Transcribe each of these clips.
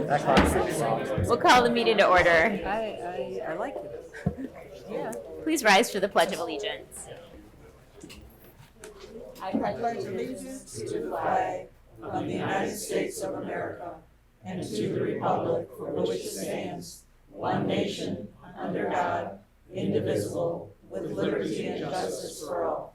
That classic song. We'll call the meeting to order. I like it. Yeah. Please rise for the Pledge of Allegiance. I pledge allegiance to the flag of the United States of America and to the republic for which it stands, one nation, under God, indivisible, with liberty and justice for all.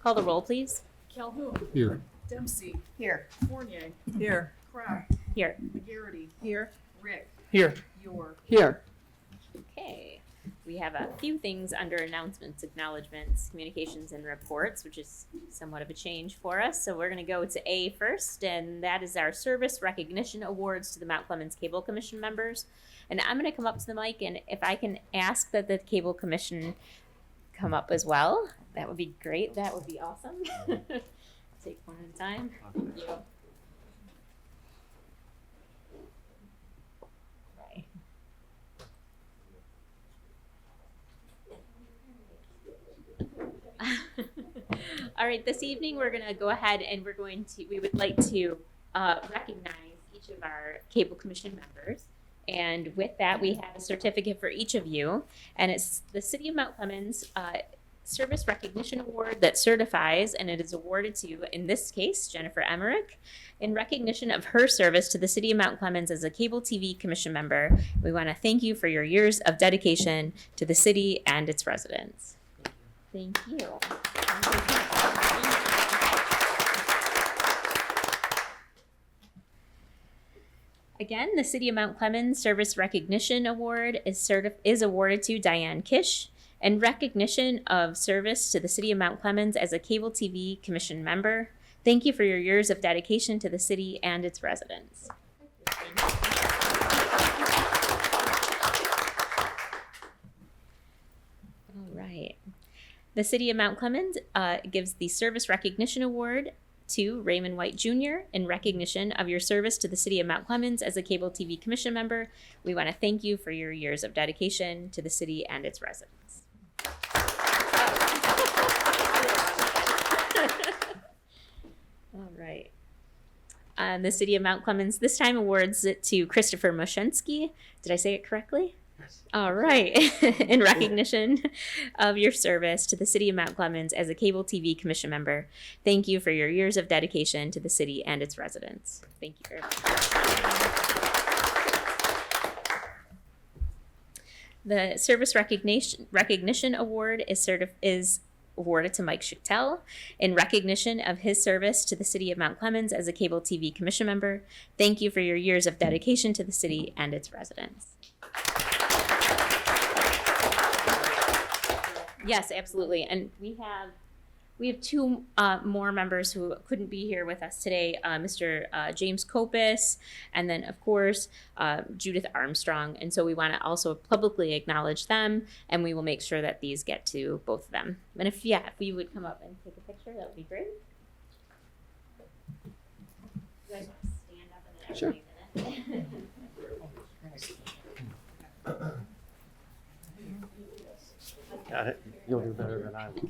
Call the roll, please. Calhoun. Here. Dempsey. Here. Fournier. Here. Kraft. Here. McGarity. Here. Rick. Here. Yor. Here. Okay. We have a few things under announcements, acknowledgments, communications, and reports, which is somewhat of a change for us. So we're going to go to A first, and that is our service recognition awards to the Mount Clemens Cable Commission members. And I'm going to come up to the mic, and if I can ask that the Cable Commission come up as well, that would be great. That would be awesome. Take one at a time. Thank you. Right. All right, this evening we're going to go ahead and we would like to recognize each of our Cable Commission members. And with that, we have a certificate for each of you. And it's the City of Mount Clemens Service Recognition Award that certifies, and it is awarded to, in this case, Jennifer Emmerich, in recognition of her service to the City of Mount Clemens as a Cable TV Commission member. We want to thank you for your years of dedication to the city and its residents. Thank you. Again, the City of Mount Clemens Service Recognition Award is awarded to Diane Kish in recognition of service to the City of Mount Clemens as a Cable TV Commission member. Thank you for your years of dedication to the city and its residents. All right. The City of Mount Clemens gives the Service Recognition Award to Raymond White Jr. in recognition of your service to the City of Mount Clemens as a Cable TV Commission member. We want to thank you for your years of dedication to the city and its residents. All right. The City of Mount Clemens this time awards it to Christopher Moshensky. Did I say it correctly? All right. In recognition of your service to the City of Mount Clemens as a Cable TV Commission member, thank you for your years of dedication to the city and its residents. Thank you very much. The Service Recognition Award is awarded to Mike Schuchtel in recognition of his service to the City of Mount Clemens as a Cable TV Commission member. Thank you for your years of dedication to the city and its residents. Yes, absolutely. And we have two more members who couldn't be here with us today, Mr. James Kopis, and then, of course, Judith Armstrong. And so we want to also publicly acknowledge them, and we will make sure that these get to both of them. And if you would come up and take a picture, that would be great. You guys want to stand up and then Sure. Got it. You'll do better than I will.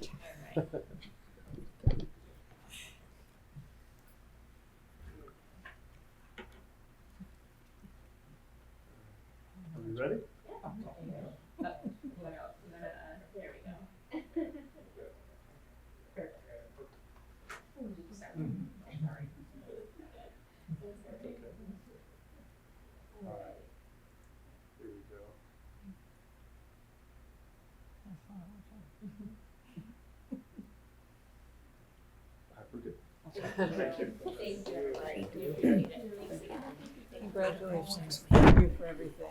Are you ready? There we go. All right. Here we go. Congratulations. Thank you for everything.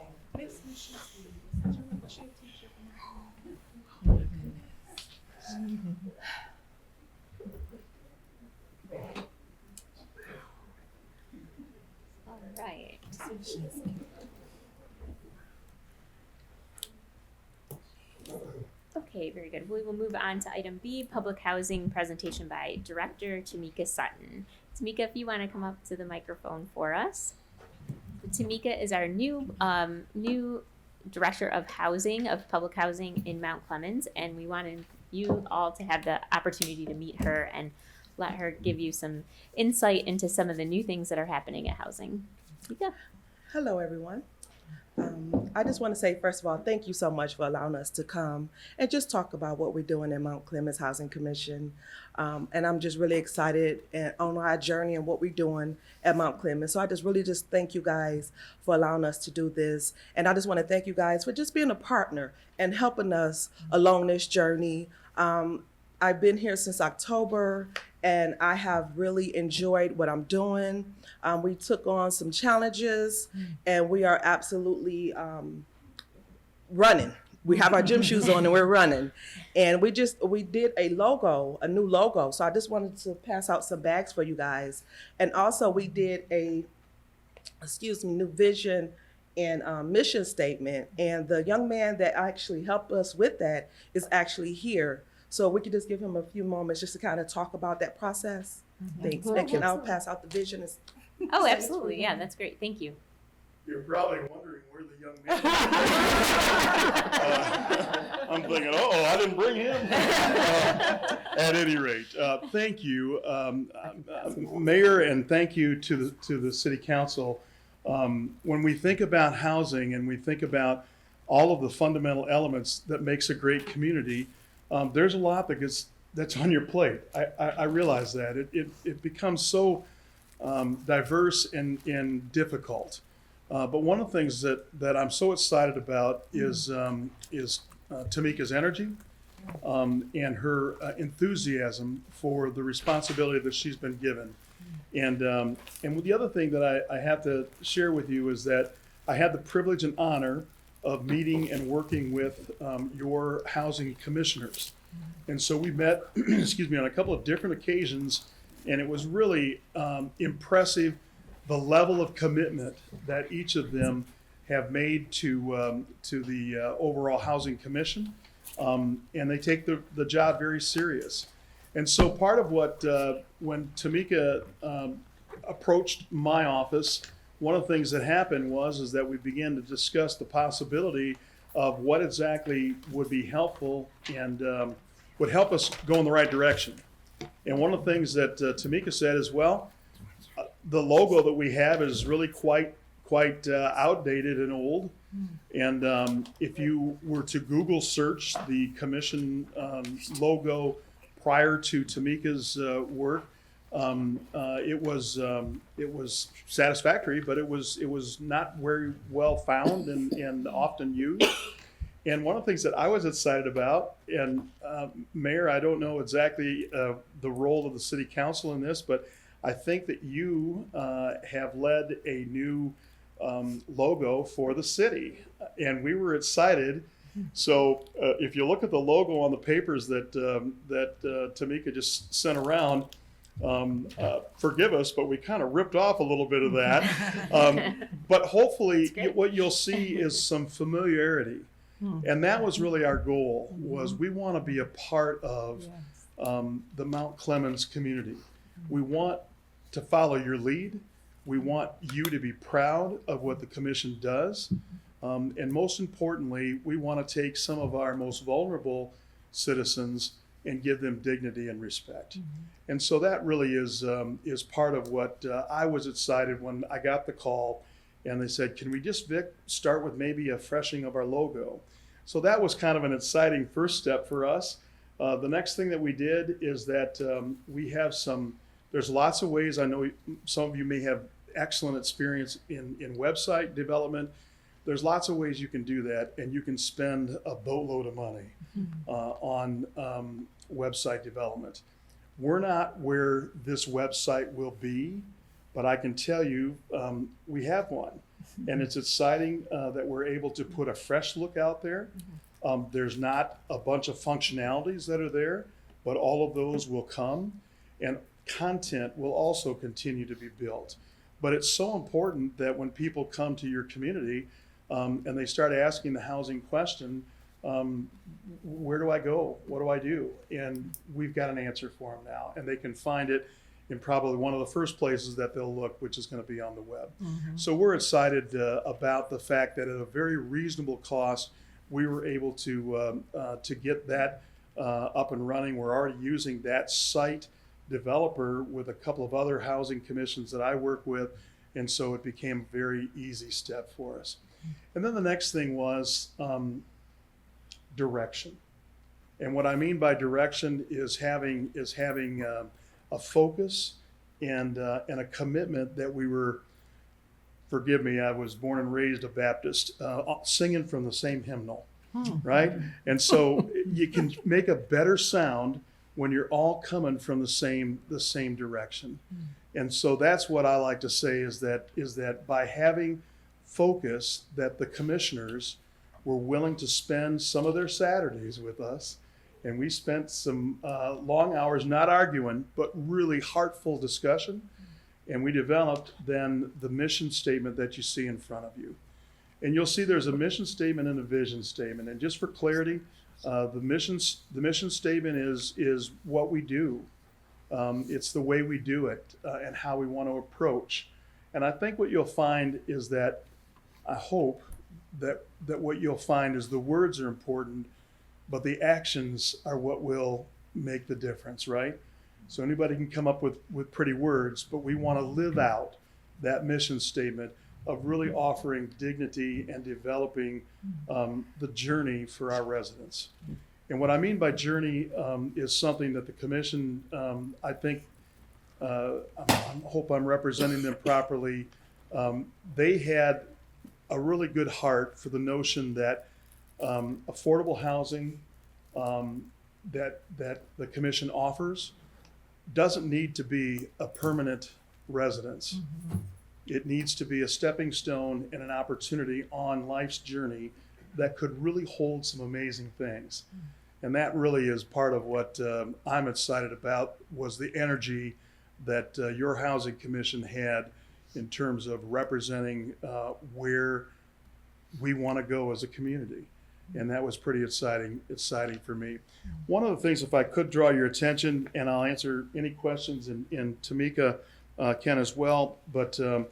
All right. Okay, very good. We will move on to item B, public housing presentation by Director Tamica Sutton. Tamica, if you want to come up to the microphone for us. Tamica is our new Director of Housing, of Public Housing in Mount Clemens, and we wanted you all to have the opportunity to meet her and let her give you some insight into some of the new things that are happening at housing. Tamica. Hello, everyone. I just want to say, first of all, thank you so much for allowing us to come and just talk about what we're doing in Mount Clemens Housing Commission. And I'm just really excited on our journey and what we're doing at Mount Clemens. So I just thank you guys for allowing us to do this. And I just want to thank you guys for just being a partner and helping us along this journey. I've been here since October, and I have really enjoyed what I'm doing. We took on some challenges, and we are absolutely running. We have our gym shoes on and we're running. And we did a new logo. So I just wanted to pass out some bags for you guys. And also we did new vision and mission statement. And the young man that actually helped us with that is actually here. So we could just give him a few moments just to kind of talk about that process. Thanks. And can I pass out the vision? Oh, absolutely. Yeah, that's great. Thank you. You're probably wondering where the young man is. I'm thinking, I didn't bring him. At any rate, thank you, Mayor, and thank you to the City Council. When we think about housing and we think about all of the fundamental elements that makes a great community, there's a lot that's on your plate. I realize that. It becomes so diverse and difficult. But one of the things that I'm so excited about is Tamica's energy and her enthusiasm for the responsibility that she's been given. And the other thing that I have to share with you is that I had the privilege and honor of meeting and working with your housing commissioners. And so we met, on a couple of different occasions, and it was really impressive the level of commitment that each of them have made to the overall Housing Commission, and they take the job very serious. And so part of what, when Tamica approached my office, one of the things that happened is that we began to discuss the possibility of what exactly would be helpful and would help us go in the right direction. And one of the things that Tamica said is, the logo that we have is really quite outdated and old. And if you were to Google search the commission logo prior to Tamica's work, it was satisfactory, but it was not very well found and often used. And one of the things that I was excited about, and Mayor, I don't know exactly the role of the City Council in this, but I think that you have led a new logo for the city, and we were excited. So if you look at the logo on the papers that Tamica just sent around, forgive us, but we kind of ripped off a little bit of that. But hopefully what you'll see is some familiarity. And that was really our goal, was we want to be a part of the Mount Clemens community. We want to follow your lead. We want you to be proud of what the commission does. And most importantly, we want to take some of our most vulnerable citizens and give them dignity and respect. And so that really is part of what I was excited when I got the call and they said, can we just, Vic, start with maybe a freshening of our logo? So that was kind of an exciting first step for us. The next thing that we did is that we have there's lots of ways. I know some of you may have excellent experience in website development. There's lots of ways you can do that, and you can spend a boatload of money on website development. We're not where this website will be, but I can tell you we have one. And it's exciting that we're able to put a fresh look out there. There's not a bunch of functionalities that are there, but all of those will come, and content will also continue to be built. But it's so important that when people come to your community and they start asking the housing question, where do I go? What do I do? And we've got an answer for them now, and they can find it in probably one of the first places that they'll look, which is going to be on the web. So we're excited about the fact that at a very reasonable cost, we were able to get that up and running. We're already using that site developer with a couple of other housing commissions that I work with, and so it became a very easy step for us. And then the next thing was direction. And what I mean by direction is having a focus and a commitment that we were. Forgive me, I was born and raised a Baptist, singing from the same hymnal, right? And so you can make a better sound when you're all coming from the same direction. And so that's what I like to say is that by having focus, that the commissioners were willing to spend some of their Saturdays with us, and we spent some long hours not arguing, but really heartful discussion. And we developed then the mission statement that you see in front of you. And you'll see there's a mission statement and a vision statement. And just for clarity, the mission statement is what we do. It's the way we do it and how we want to approach. And I think what you'll find is that, I hope that what you'll find is the words are important, but the actions are what will make the difference, right? So anybody can come up with pretty words, but we want to live out that mission statement of really offering dignity and developing the journey for our residents. And what I mean by journey is something that the commission, I think, I hope I'm representing them properly. They had a really good heart for the notion that affordable housing that the commission offers doesn't need to be a permanent residence. It needs to be a stepping stone and an opportunity on life's journey that could really hold some amazing things. And that really is part of what I'm excited about, was the energy that your housing commission had in terms of representing where we want to go as a community. And that was pretty exciting for me. One of the things, if I could draw your attention, and I'll answer any questions, and Tamica can as well, but I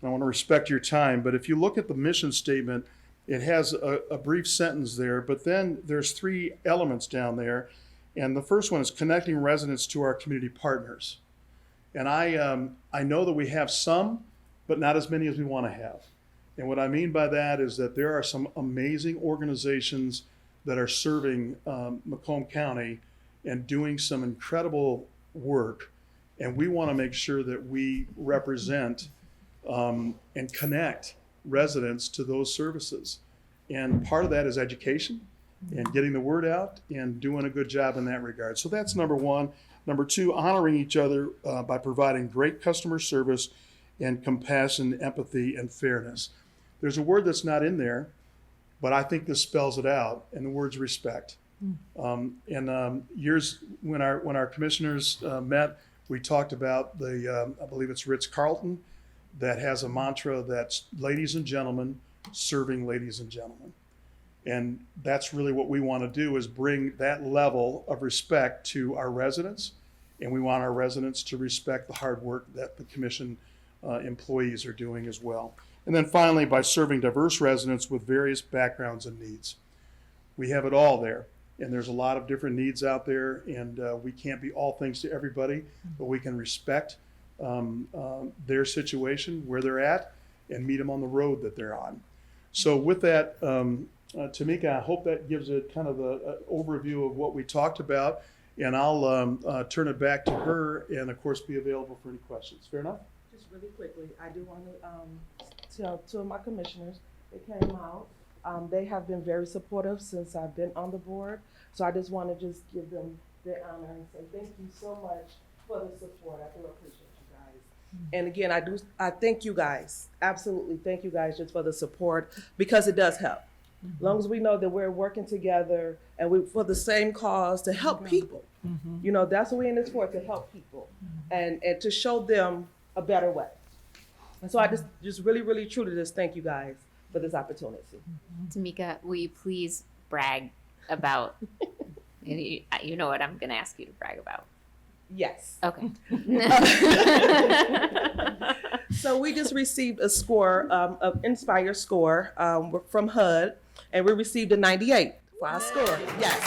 want to respect your time. But if you look at the mission statement, it has a brief sentence there, but then there's 3 elements down there. And the first one is connecting residents to our community partners. And I know that we have some, but not as many as we want to have. And what I mean by that is that there are some amazing organizations that are serving Macomb County and doing some incredible work. And we want to make sure that we represent and connect residents to those services. And part of that is education and getting the word out and doing a good job in that regard. So that's number 1. Number 2, honoring each other by providing great customer service and compassion, empathy, and fairness. There's a word that's not in there, but I think this spells it out, and the word's respect. Years when our commissioners met, we talked about the I believe it's Ritz-Carlton that has a mantra that's ladies and gentlemen serving ladies and gentlemen. And that's really what we want to do, is bring that level of respect to our residents, and we want our residents to respect the hard work that the commission employees are doing as well. And then finally, by serving diverse residents with various backgrounds and needs. We have it all there, and there's a lot of different needs out there, and we can't be all things to everybody, but we can respect their situation, where they're at, and meet them on the road that they're on. So with that, Tamica, I hope that gives a kind of an overview of what we talked about, and I'll turn it back to her and, of course, be available for any questions. Fair enough? Just really quickly, I do want to tell 2 of my commissioners, they came out. They have been very supportive since I've been on the board. So I just want to just give them the honor and say thank you so much for the support. I do appreciate you guys. And again, I thank you guys. Absolutely thank you guys just for the support, because it does help. As long as we know that we're working together and we for the same cause to help people. You know, that's what we're in this for, to help people and to show them a better way. And so I just really, really, truly just thank you guys for this opportunity. Tamica, will you please brag about, you know what I'm going to ask you to brag about? Yes. Okay. So we just received a score, of Inspire score from HUD, and we received a 98 for our score. Yes.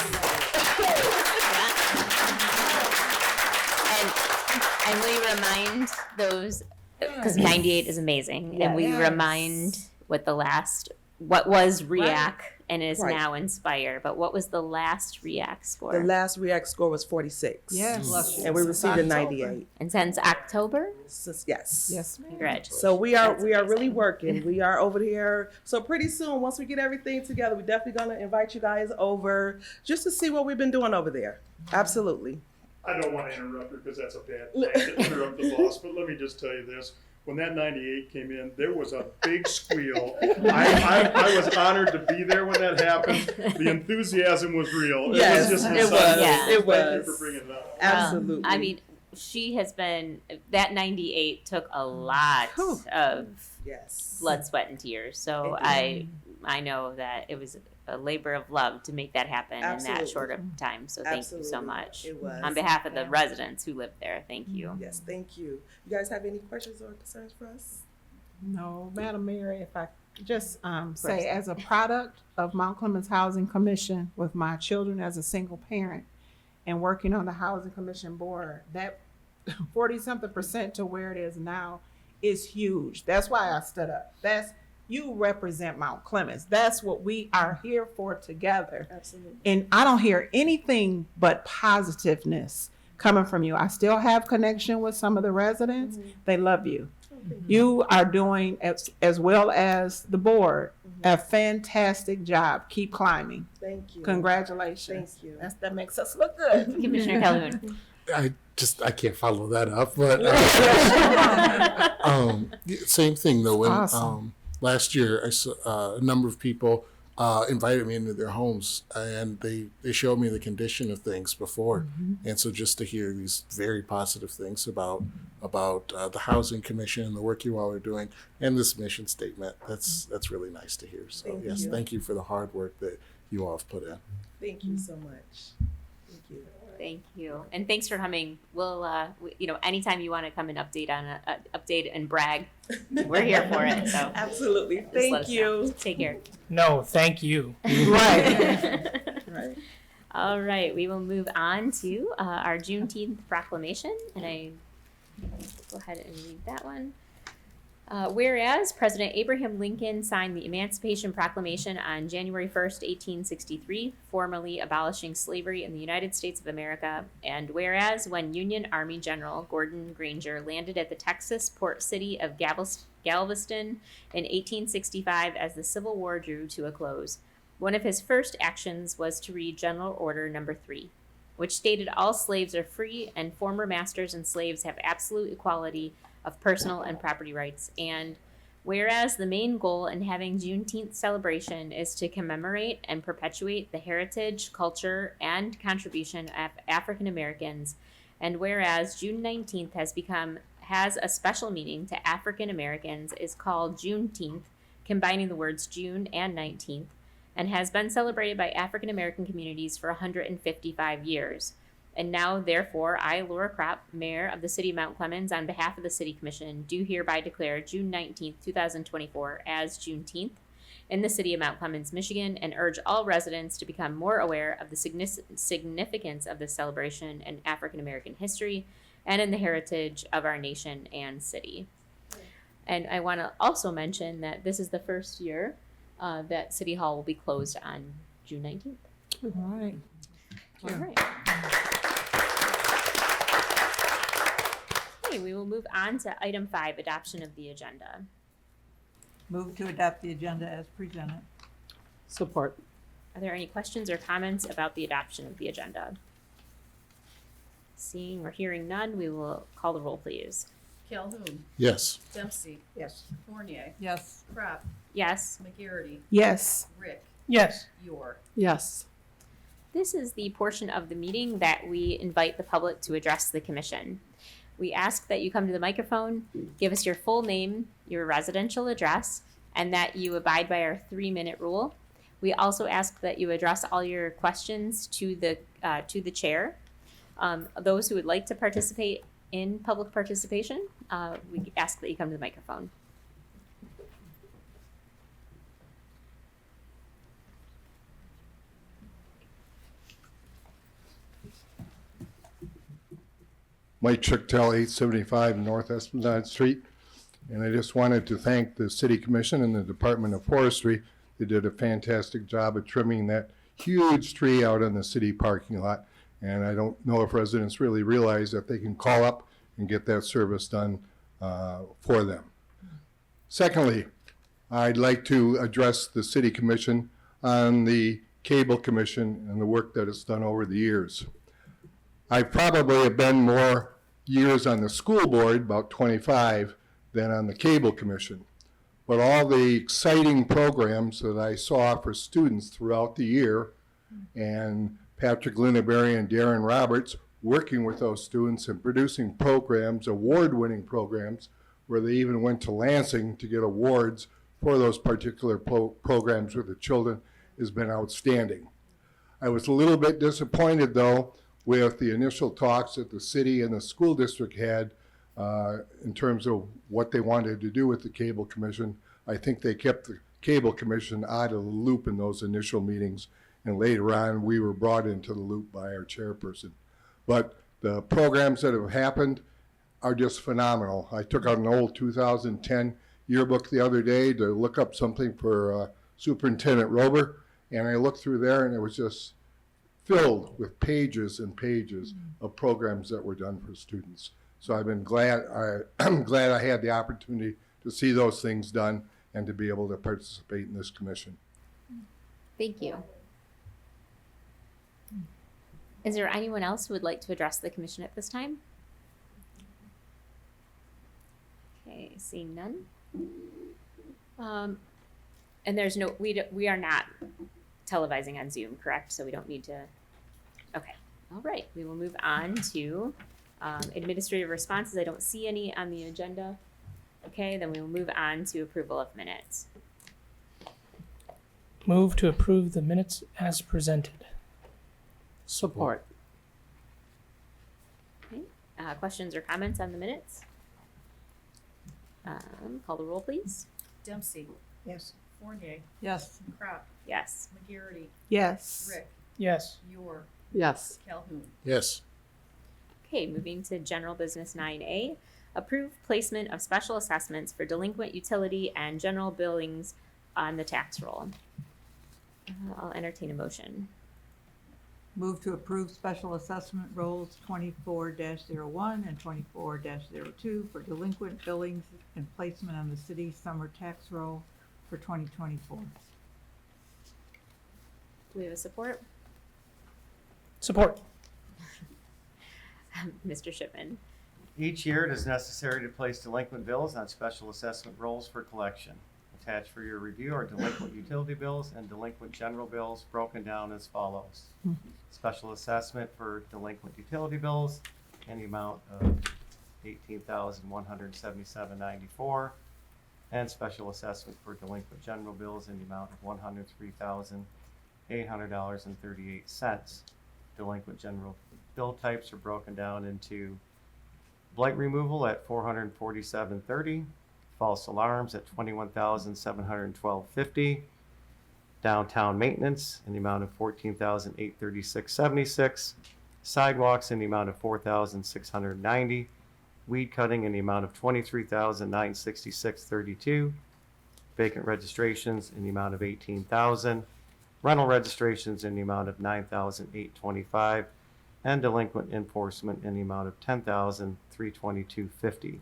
And we remind those, because 98 is amazing, and we Yes. remind what was REAC and is Right. now Inspire. But what was the last REAC score? The last REACT score was 46. Yes. And we received a 98. And since October? Yes. Yes, ma'am. Congratulations. So we are That's really amazing. working. We are over here. So pretty soon, once we get everything together, we're definitely gonna invite you guys over just to see what we've been doing over there. Absolutely. I don't want to interrupt her because that's a bad thing to interrupt the boss, but let me just tell you this. When that 98 came in, there was a big squeal. I was honored to be there when that happened. The enthusiasm was real. Yes, it was. Just it was. Yeah. It Thank you was. for bringing it up. Absolutely. I mean, she has been, that 98 took a lot Whew. of yes. blood, sweat, and tears. So It I know that it was a labor of love to make that happen in Absolutely. that short of time. So thank you so Absolutely. much. It was. On behalf of the residents who live there, thank you. Yes, thank you. You guys have any questions or concerns for us? No, Madam Mayor, if I just course. say, as a product of Mount Clemens Housing Commission, with my children as a single parent and working on the Housing Commission board, that 40-something% to where it is now is huge. That's why I stood up. You represent Mount Clemens. That's what we are here for together. Absolutely. And I don't hear anything but positiveness coming from you. I still have connection with some of the residents. They love you. You are doing, as well as the board, a fantastic job. Keep climbing. Thank you. Congratulations. Thank you. That makes us look good. Commissioner Calhoun. I can't follow that up, but same thing though. When Awesome. last year, I saw a number of people invited me into their homes, and they showed me the condition of things before, and so just to hear these very positive things about the Housing Commission and the work you all are doing, and this mission statement, that's really nice to hear. So Thank yes, you. thank you for the hard work that you all have put in. Thank you so much. Thank you. Thank you, and thanks for coming. We'll, anytime you want to come and update and brag, we're here for it. So Absolutely. just let Thank us know. you. Take care. No, thank you. Right. Right. All right, we will move on to our Juneteenth Proclamation, and I go ahead and read that one. Whereas President Abraham Lincoln signed the Emancipation Proclamation on January 1st, 1863, formally abolishing slavery in the United States of America, and whereas when Union Army General Gordon Granger landed at the Texas port city of Galveston in 1865 as the Civil War drew to a close, one of his first actions was to read General Order No. 3, which stated all slaves are free and former masters and slaves have absolute equality of personal and property rights. And whereas the main goal in having Juneteenth celebration is to commemorate and perpetuate the heritage, culture, and contribution of African Americans, and whereas June 19th has a special meaning to African Americans, is called Juneteenth, combining the words June and 19th, and has been celebrated by African American communities for 155 years. And now, therefore, I, Laura Kropp, Mayor of the City of Mount Clemens, on behalf of the City Commission, do hereby declare June 19th, 2024 as Juneteenth in the City of Mount Clemens, Michigan, and urge all residents to become more aware of the significance of this celebration in African American history and in the heritage of our nation and city. And I want to also mention that this is the first year that City Hall will be closed on June 19th. All right. All right. Okay, we will move on to item 5, adoption of the agenda. Move to adopt the agenda as presented. Support. Are there any questions or comments about the adoption of the agenda? Seeing or hearing none, we will call the roll, please. Calhoun, Yes. Dempsey, Yes. Fournier, Yes. Crop, Yes. McGarity, Yes. Rick, Yes. York. Yes. This is the portion of the meeting that we invite the public to address the commission. We ask that you come to the microphone, give us your full name, your residential address, and that you abide by our 3-minute rule. We also ask that you address all your questions to the chair. Those who would like to participate in public participation, we ask that you come to the microphone. Mike Chicktel, 875 North Esplanade Street. And I just wanted to thank the City Commission and the Department of Forestry. They did a fantastic job of trimming that huge tree out in the city parking lot. And I don't know if residents really realize that they can call up and get that service done for them. Secondly, I'd like to address the City Commission on the Cable Commission and the work that it's done over the years. I probably have been more years on the school board, about 25, than on the Cable Commission. But all the exciting programs that I saw for students throughout the year, and Patrick Linneberry and Darren Roberts working with those students and producing programs, award-winning programs, where they even went to Lansing to get awards for those particular programs with the children, has been outstanding. I was a little bit disappointed, though, with the initial talks that the city and the school district had in terms of what they wanted to do with the Cable Commission. I think they kept the Cable Commission out of the loop in those initial meetings, and later on we were brought into the loop by our chairperson. But the programs that have happened are just phenomenal. I took out an old 2010 yearbook the other day to look up something for Superintendent Rober, and I looked through there and it was just filled with pages and pages of programs that were done for students. So I've been glad, I'm glad I had the opportunity to see those things done and to be able to participate in this commission. Thank you. Is there anyone else who would like to address the commission at this time? Okay, seeing none. And there's no, we are not televising on Zoom, correct? So we don't need to, okay. All right, we will move on to administrative responses. I don't see any on the agenda. Okay, then we will move on to approval of minutes. Move to approve the minutes as presented. Support. Okay, questions or comments on the minutes? Call the roll, please. Dempsey, Yes. Fournier, Yes. Crop, Yes. McGarity, Yes. Rick, Yes. Yor, Yes. Calhoun. Yes. Okay, moving to general business 9A, approve placement of special assessments for delinquent utility and general billings on the tax roll. I'll entertain a motion. Move to approve special assessment rolls 24-01 and 24-02 for delinquent billings and placement on the city summer tax roll for 2024. Do we have a support? Support. Mr. Shipman. Each year, it is necessary to place delinquent bills on special assessment rolls for collection. Attached for your review are delinquent utility bills and delinquent general bills broken down as follows. Special assessment for delinquent utility bills in the amount of $18,177.94, and special assessment for delinquent general bills in the amount of $103,800.38. Delinquent general bill types are broken down into blight removal at $447.30, false alarms at $21,712.50, downtown maintenance in the amount of $14,836.76, sidewalks in the amount of $4,690, weed cutting in the amount of $23,966.32, vacant registrations in the amount of $18,000, rental registrations in the amount of $9,825, and delinquent enforcement in the amount of $10,322.50.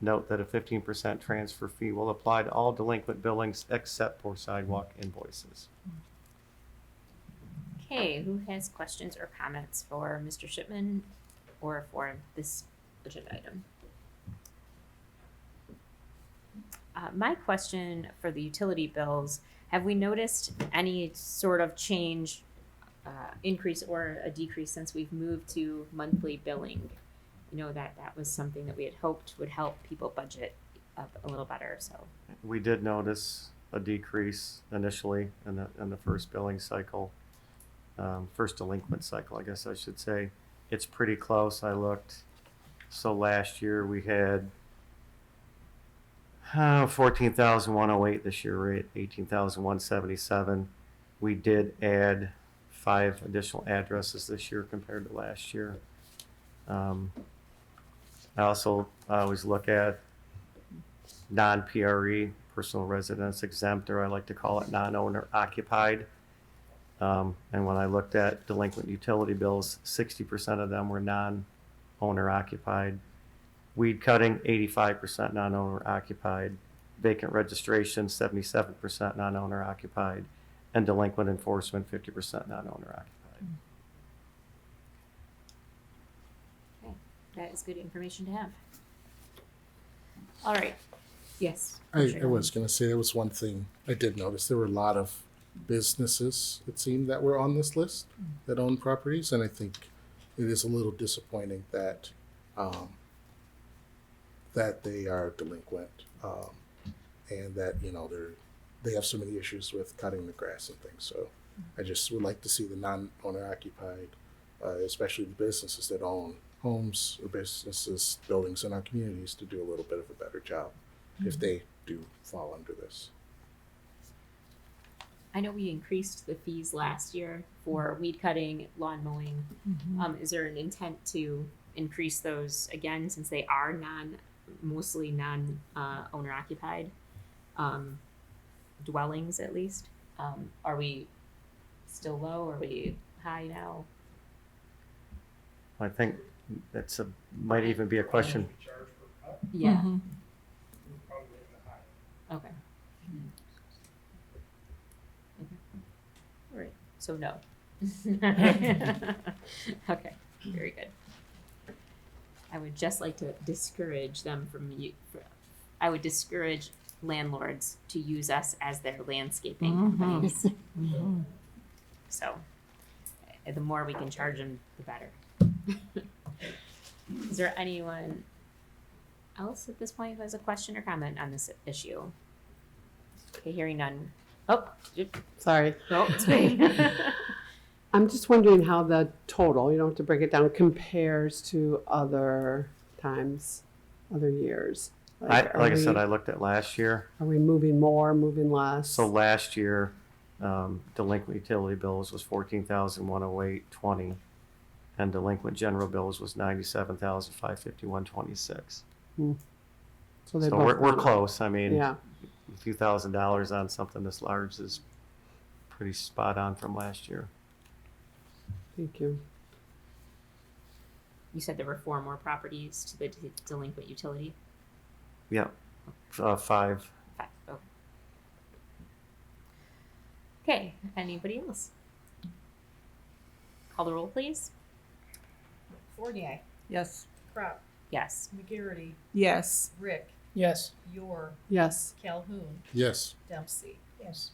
Note that a 15% transfer fee will apply to all delinquent billings except for sidewalk invoices. Okay, who has questions or comments for Mr. Shipman or for this agenda item? My question for the utility bills, have we noticed any sort of change, increase or a decrease since we've moved to monthly billing? You know, that was something that we had hoped would help people budget up a little better, so. We did notice a decrease initially in the first billing cycle, first delinquent cycle, I guess I should say. It's pretty close. I looked. So last year we had 14,108. This year we're at 18,177. We did add 5 additional addresses this year compared to last year. I also always look at non-PRE, personal residence exempt, or I like to call it non-owner occupied. And when I looked at delinquent utility bills, 60% of them were non-owner occupied. Weed cutting, 85% non-owner occupied. Vacant registration, 77% non-owner occupied. And delinquent enforcement, 50% non-owner occupied. Okay, that is good information to have. All right. Yes. I was going to say there was one thing I did notice. There were a lot of businesses, it seemed, that were on this list that own properties. And I think it is a little disappointing that that they are delinquent and that, you know, they have so many issues with cutting the grass and things. So I just would like to see the non-owner occupied, especially the businesses that own homes or businesses, buildings in our communities, to do a little bit of a better job if they do fall under this. I know we increased the fees last year for weed cutting, lawn mowing. Is there an intent to increase those again, since they are mostly non-owner occupied dwellings at least? Are we still low? Are we high now? I think might even be a question. Yeah. Okay. All right. So no. Okay. Very good. I would just like to discourage them I would discourage landlords to use us as their landscaping companies. So the more we can charge them, the better. Is there anyone else at this point who has a question or comment on this issue? Okay, hearing none. Oh, Sorry. no, it's me. I'm just wondering how the total, you don't have to break it down, compares to other times, other years. Like I said, I looked at last year. Are we moving more, moving less? So last year, delinquent utility bills was 14,108.20, and delinquent general bills was 97,551.26. So they So both we're went up. close. I mean, Yeah. a few $1,000s on something this large is pretty spot on from last year. Thank you. You said there were 4 more properties to the delinquent utility? Yeah, 5. 5. Oh. Okay, anybody else? Call the roll, please. Fournier, Yes. Crop, Yes. McGarity, Yes. Rick, Yes. Yor, Yes. Calhoun, Yes. Dempsey. Yes.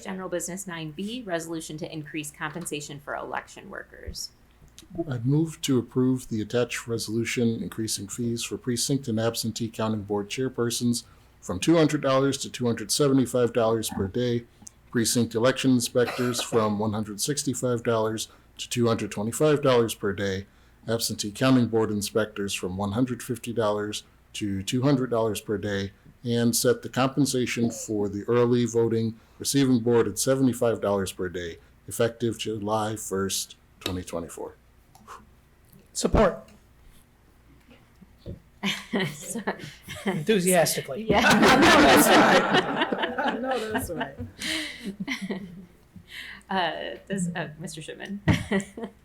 General business 9B, resolution to increase compensation for election workers. I'd move to approve the attached resolution increasing fees for precinct and absentee counting board chairpersons from $200 to $275 per day, precinct election inspectors from $165 to $225 per day, absentee counting board inspectors from $150 to $200 per day, and set the compensation for the early voting receiving board at $75 per day, effective July 1st, 2024. Support. So- Enthusiastically. Yeah. I know that's right. Mr. Shipman.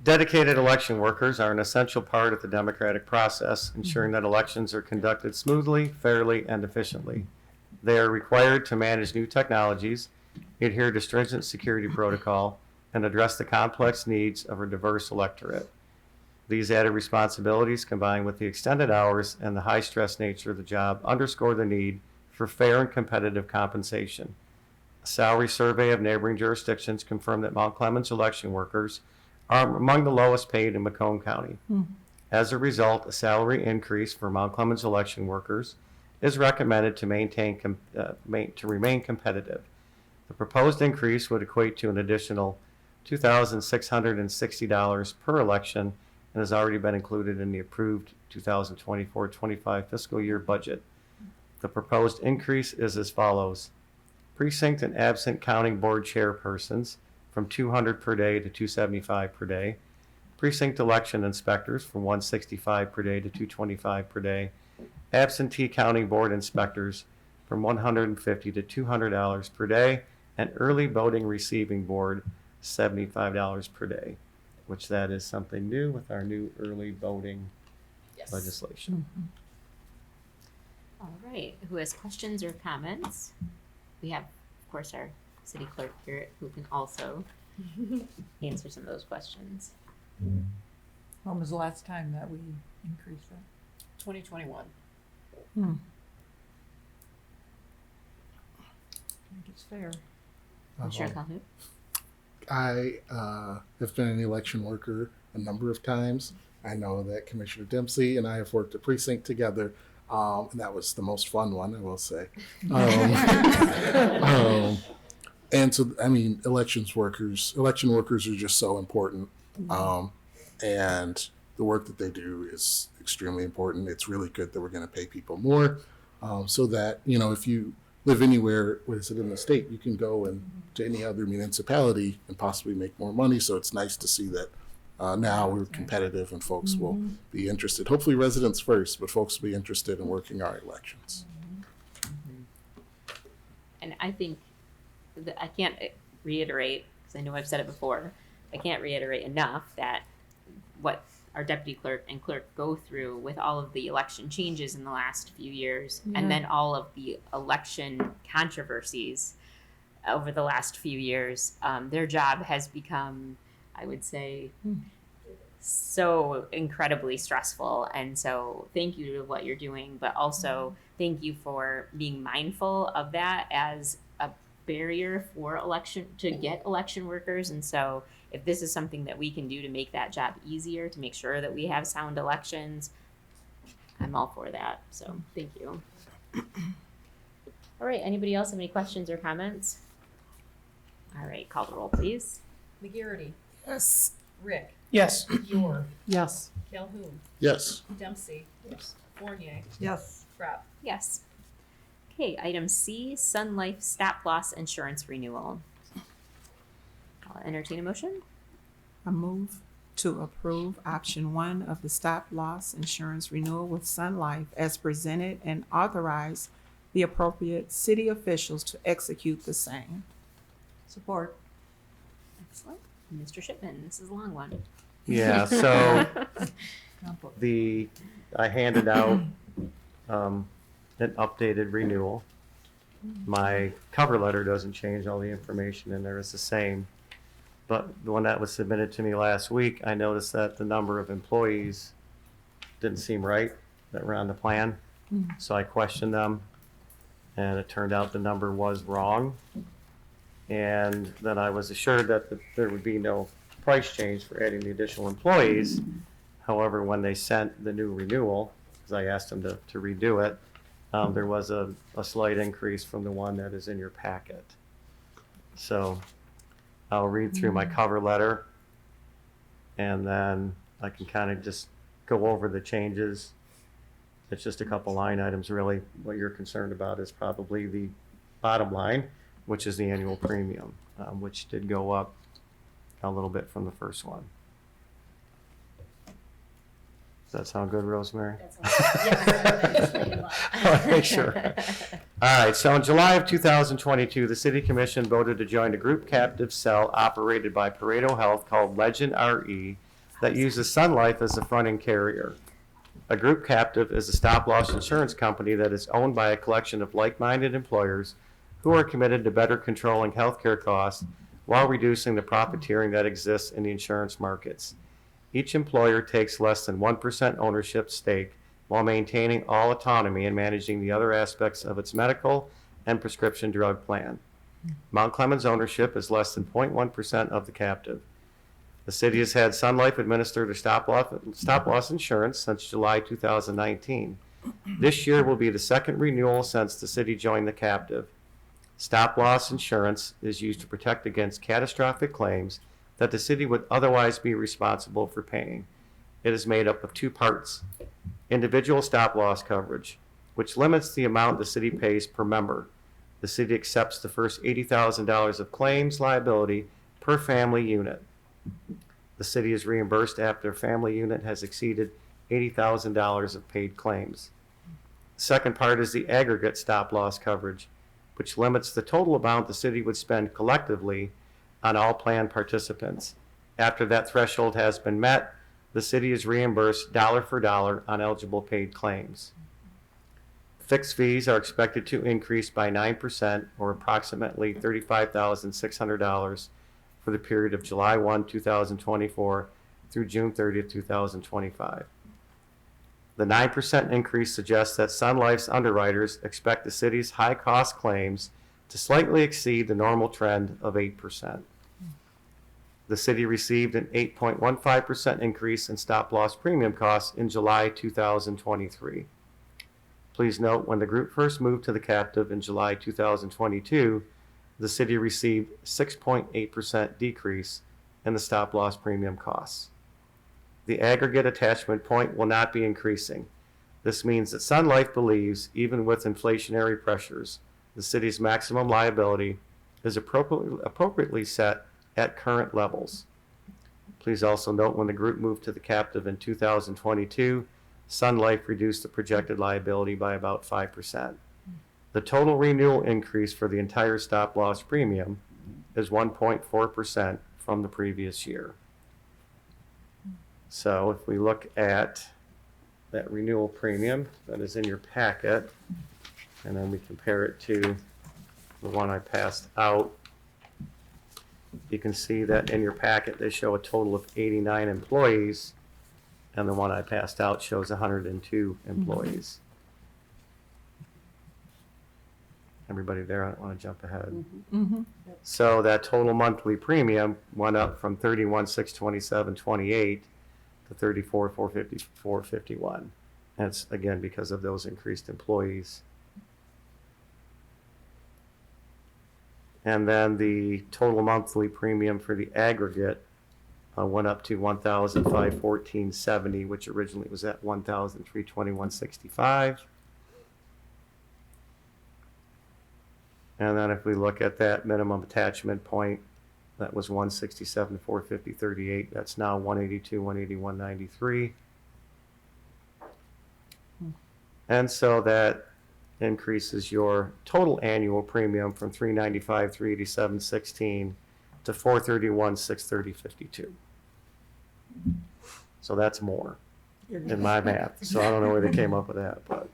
Dedicated election workers are an essential part of the democratic process, ensuring that elections are conducted smoothly, fairly, and efficiently. They are required to manage new technologies, adhere to stringent security protocol, and address the complex needs of a diverse electorate. These added responsibilities, combined with the extended hours and the high-stress nature of the job, underscore the need for fair and competitive compensation. A salary survey of neighboring jurisdictions confirmed that Mount Clemens election workers are among the lowest paid in Macomb County. As a result, a salary increase for Mount Clemens election workers is recommended to remain competitive. The proposed increase would equate to an additional $2,660 per election and has already been included in the approved 2024-25 fiscal year budget. The proposed increase is as follows. Precinct and absent counting board chairpersons from $200 per day to $275 per day. precinct election inspectors from $165 per day to $225 per day, absentee counting board inspectors from $150 to $200 per day, and early voting receiving board $75 per day, which that is something new with our new early voting legislation. All right, who has questions or comments? We have, of course, our city clerk here who can also answer some of those questions. When was the last time that we increased that? 2021. Hmm. I think it's fair. Commissioner Calhoun? I have been an election worker a number of times. I know that Commissioner Dempsey and I have worked a precinct together, and that was the most fun one, I will say. And so, I mean, election workers are just so important, and the work that they do is extremely important. It's really good that we're going to pay people more, so that, you know, if you live anywhere, what is it, in the state, you can go and to any other municipality and possibly make more money. So it's nice to see that now we're competitive and folks will be interested. Hopefully residents first, but folks will be interested in working our elections. And I think that I can't reiterate, because I know I've said it before, I can't reiterate enough that what our deputy clerk and clerk go through with all of the election changes in the last few years, and then all of the election controversies over the last few years, their job has become, I would say, so incredibly stressful. And so thank you to what you're doing, but also thank you for being mindful of that as a barrier for election, to get election workers. And so if this is something that we can do to make that job easier, to make sure that we have sound elections, I'm all for that. So thank you. All right, anybody else have any questions or comments? All right, call the roll, please. McGarity. Yes. Rick. Yes. Yor. Yes. Calhoun. Yes. Dempsey. Yes. Fournier. Yes. Crap. Yes. Okay, item C, Sun Life Stop Loss Insurance Renewal. I'll entertain a motion. I move to approve option 1 of the stop loss insurance renewal with Sun Life as presented and authorize the appropriate city officials to execute the same. Support. Excellent. Mr. Shipman, this is a long one. Yeah, so Comfort. I handed out an updated renewal. My cover letter doesn't change, all the information in there is the same. But the one that was submitted to me last week, I noticed that the number of employees didn't seem right that were on the plan. So I questioned them, and it turned out the number was wrong. And then I was assured that there would be no price change for adding the additional employees. However, when they sent the new renewal, because I asked them to redo it, there was a slight increase from the one that is in your packet. So I'll read through my cover letter, and then I can kind of just go over the changes. It's just a couple line items, really. What you're concerned about is probably the bottom line, which is the annual premium, which did go up a little bit from the first one. Does that sound good, Rosemary? Sure. All right, so in July of 2022, the City Commission voted to join a group captive cell operated by Pareto Health called Legend RE that uses Sun Life as the fronting carrier. A group captive is a stop-loss insurance company that is owned by a collection of like-minded employers who are committed to better controlling healthcare costs while reducing the profiteering that exists in the insurance markets. Each employer takes less than 1% ownership stake while maintaining all autonomy in managing the other aspects of its medical and prescription drug plan. Mount Clemens ownership is less than 0.1% of the captive. The city has had Sun Life administer the stop-loss insurance since July 2019. This year will be the second renewal since the city joined the captive. Stop-loss insurance is used to protect against catastrophic claims that the city would otherwise be responsible for paying. It is made up of two parts: individual stop-loss coverage, which limits the amount the city pays per member. The city accepts the first $80,000 of claims liability per family unit. The city is reimbursed after a family unit has exceeded $80,000 of paid claims. Second part is the aggregate stop-loss coverage, which limits the total amount the city would spend collectively on all plan participants. After that threshold has been met, the city is reimbursed dollar for dollar on eligible paid claims. Fixed fees are expected to increase by 9%, or approximately $35,600 for the period of July 1, 2024 through June 30, 2025. The 9% increase suggests that Sun Life's underwriters expect the city's high-cost claims to slightly exceed the normal trend of 8%. The city received an 8.15% increase in stop-loss premium costs in July 2023. Please note, when the group first moved to the captive in July 2022, the city received 6.8% decrease in the stop-loss premium costs. The aggregate attachment point will not be increasing. This means that Sun Life believes, even with inflationary pressures, the city's maximum liability is appropriately set at current levels. Please also note, when the group moved to the captive in 2022, Sun Life reduced the projected liability by about 5%. The total renewal increase for the entire stop-loss premium is 1.4% from the previous year. So if we look at that renewal premium that is in your packet, and then we compare it to the one I passed out, you can see that in your packet they show a total of 89 employees, and the one I passed out shows 102 employees. Everybody there? I don't want to jump ahead. So that total monthly premium went up from $31,627.28 to $34,454.51. That's again because of those increased employees. And then the total monthly premium for the aggregate went up to $1,514.70, which originally was at $1,321.65. And then if we look at that minimum attachment point, that was $167,450.38. That's now $182, $181.93. And so that increases your total annual premium from $395, $387.16 to $431, $630.52. So that's more in my math. So I don't know where they came up with that, but.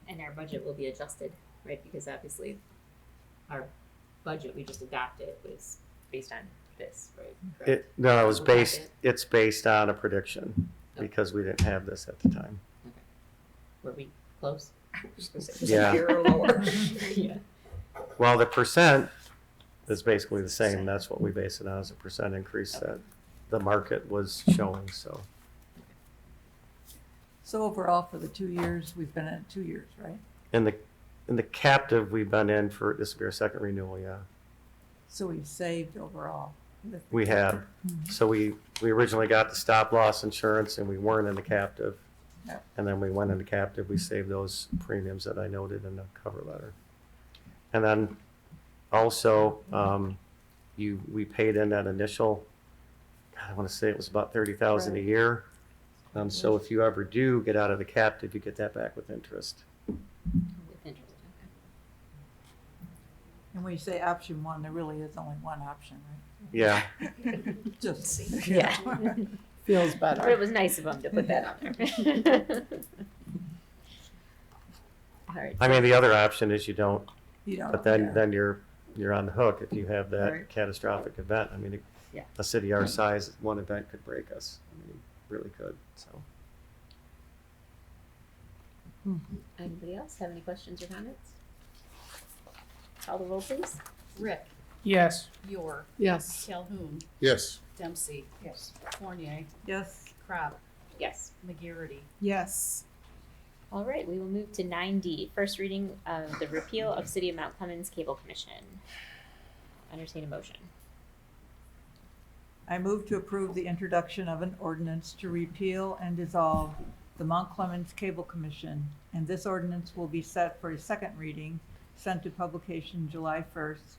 And our budget will be adjusted, right? Because obviously our budget we just adopted was based on this, right? Correct? It's based on a prediction because we didn't have this at the time. Okay. Were we close? Yeah. Or lower. Yeah. Well, the percent is basically the same. That's what we base it on, is a percent increase that the market was showing, so. So overall, for the 2 years, we've been in 2 years, right? In the captive, we've been in for, this will be our second renewal, yeah. So we've saved overall. We have. So we originally got the stop loss insurance and we weren't in the captive. Yep. And then we went into captive, we saved those premiums that I noted in the cover letter. And then also, we paid in that initial, God, I want to say it was about $30,000 a year. So if you ever do get out of the captive, you get that back with interest. With interest, okay. And when you say option one, there really is only one option, right? Yeah. Just, Yeah. Feels But better. it was nice of them to put that on there. All right. I mean, the other option is you don't, you know. but then you're on the hook if you have that Right. catastrophic event. I mean, Yeah. a city our size, one event could break us. I mean, really could, so. Anybody else have any questions or comments? Call the roll, please. Rick, Yes. Yor, Yes. Calhoun, Yes. Dempsey. Yes. Fournier, Yes, Crab, Yes. McGarity. Yes. All right, we will move to 9D, first reading of the repeal of City of Mount Clemens Cable Commission. Entertain a motion. I move to approve the introduction of an ordinance to repeal and dissolve the Mount Clemens Cable Commission, and this ordinance will be set for a second reading, sent to publication July 1st,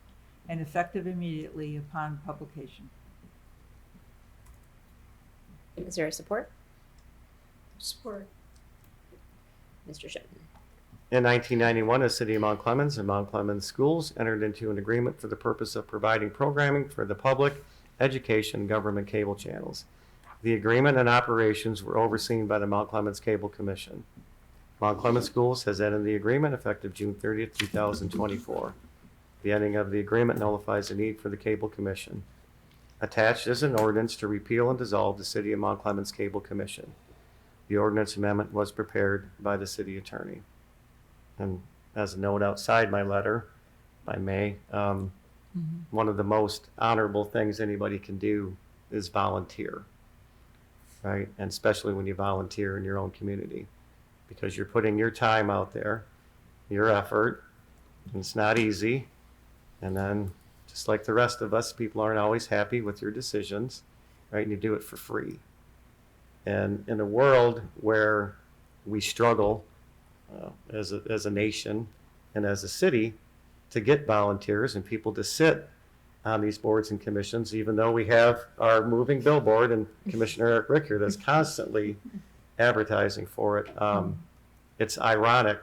and effective immediately upon publication. Is there a support? Support. Mr. Sutton. In 1991, the City of Mount Clemens and Mount Clemens Schools entered into an agreement for the purpose of providing programming for the public, education, and government cable channels. The agreement and operations were overseen by the Mount Clemens Cable Commission. Mount Clemens Schools has ended the agreement effective June 30th, 2024. The ending of the agreement nullifies the need for the Cable Commission. Attached is an ordinance to repeal and dissolve the City of Mount Clemens Cable Commission. The ordinance amendment was prepared by the city attorney. And as a note outside my letter, if I may, one of the most honorable things anybody can do is volunteer, right? And especially when you volunteer in your own community, because you're putting your time out there, your effort, and it's not easy. And then, just like the rest of us, people aren't always happy with your decisions, right? And you do it for free. And in a world where we struggle as a nation and as a city to get volunteers and people to sit on these boards and commissions, even though we have our moving billboard and Commissioner Eric Rick here that's constantly advertising for it. It's ironic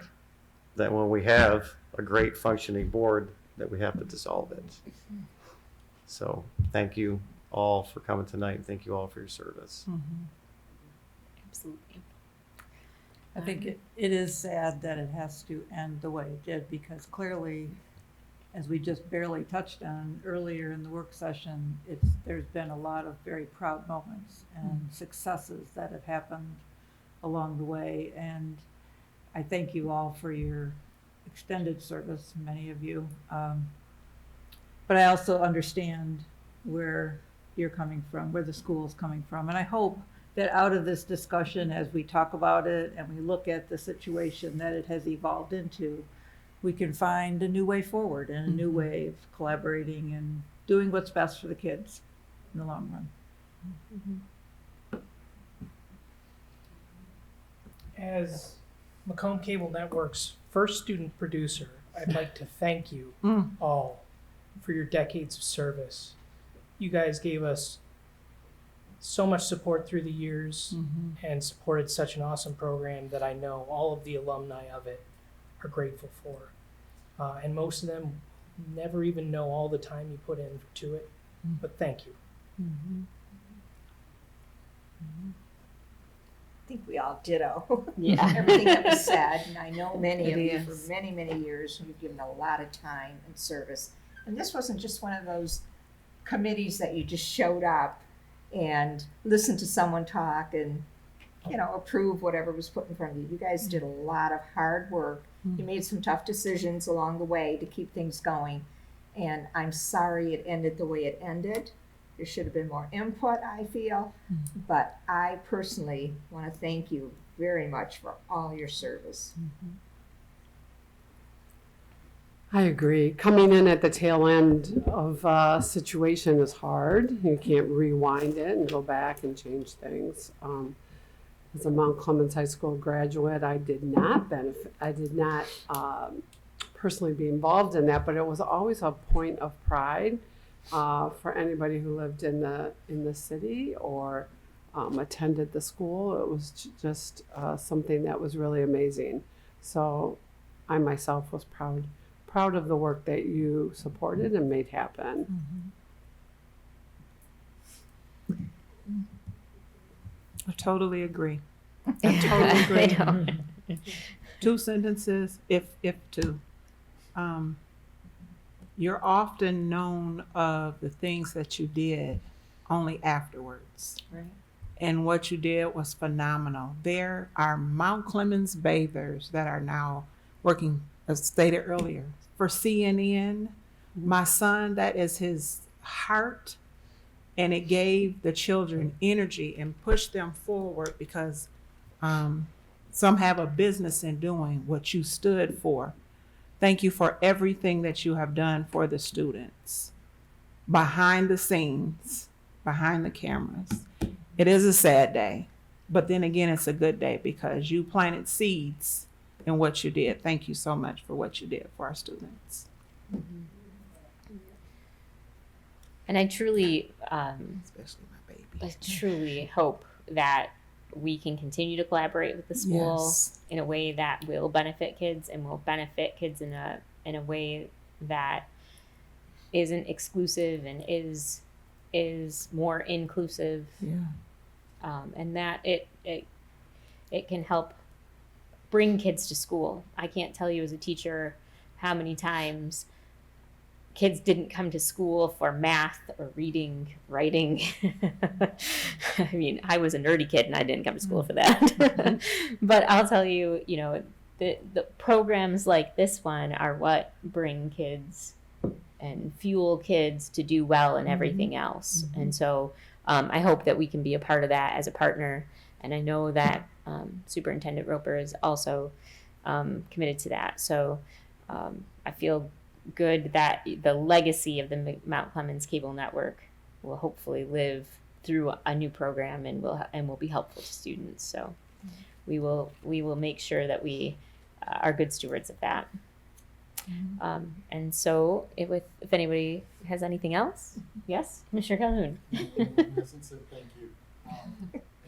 that when we have a great functioning board that we have to dissolve it. So thank you all for coming tonight. Thank you all for your service. Absolutely. I think it is sad that it has to end the way it did, because clearly, as we just barely touched on earlier in the work session, there's been a lot of very proud moments and successes that have happened along the way. And I thank you all for your extended service, many of you. But I also understand where you're coming from, where the school's coming from. And I hope that out of this discussion, as we talk about it and we look at the situation that it has evolved into, we can find a new way forward and a new way of collaborating and doing what's best for the kids in the long run. As Macomb Cable Network's first student producer, I'd like to thank you all for your decades of service. You guys gave us so much support through the years and supported such an awesome program that I know all of the alumni of it are grateful for. And most of them never even know all the time you put into it, but thank you. I think we all ditto. Yeah. Everything that was said, and I know many of It you is. for many, many years, and you've given a lot of time and service. And this wasn't just one of those committees that you just showed up and listened to someone talk and, approve whatever was put in front of you. You guys did a lot of hard work. You made some tough decisions along the way to keep things going. And I'm sorry it ended the way it ended. There should have been more input, I feel. But I personally want to thank you very much for all your service. I agree. Coming in at the tail end of a situation is hard. You can't rewind it and go back and change things. As a Mount Clemens High School graduate, I did not personally be involved in that, but it was always a point of pride for anybody who lived in the city or attended the school. It was just something that was really amazing. So I myself was proud of the work that you supported and made happen. I totally agree. I totally agree. I know. 2 sentences, if two. You're often known of the things that you did only afterwards. Right. And what you did was phenomenal. There are Mount Clemens bathers that are now working, as stated earlier, for CNN. My son, that is his heart. And it gave the children energy and pushed them forward because some have a business in doing what you stood for. Thank you for everything that you have done for the students. Behind the scenes, behind the cameras. It is a sad day, but then again, it's a good day because you planted seeds in what you did. Thank you so much for what you did for our students. And I truly, Especially my baby. I truly hope that we can continue to collaborate with the school Yes. in a way that will benefit kids and will benefit kids in a way that isn't exclusive and is more inclusive, Yeah. and that it can help bring kids to school. I can't tell you as a teacher how many times kids didn't come to school for math or reading, writing. I mean, I was a nerdy kid and I didn't come to school for that. But I'll tell you, the programs like this one are what bring kids and fuel kids to do well in everything else. And so I hope that we can be a part of that as a partner. And I know that Superintendent Roper is also committed to that. So I feel good that the legacy of the Mount Clemens Cable Network will hopefully live through a new program and will be helpful to students. So we will make sure that we are good stewards of that. And so if anybody has anything else, yes, Commissioner Calhoun. Thank you.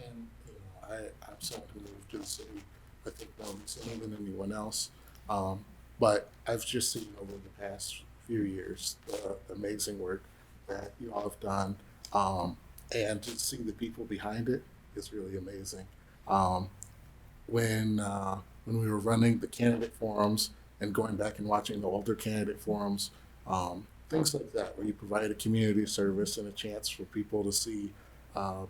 And I'm someone who moved to the city, I think, more recently than anyone else. But I've just seen over the past few years the amazing work that you all have done, and to see the people behind it is really amazing. When we were running the candidate forums and going back and watching the older candidate forums, things like that, where you provide a community service and a chance for people to see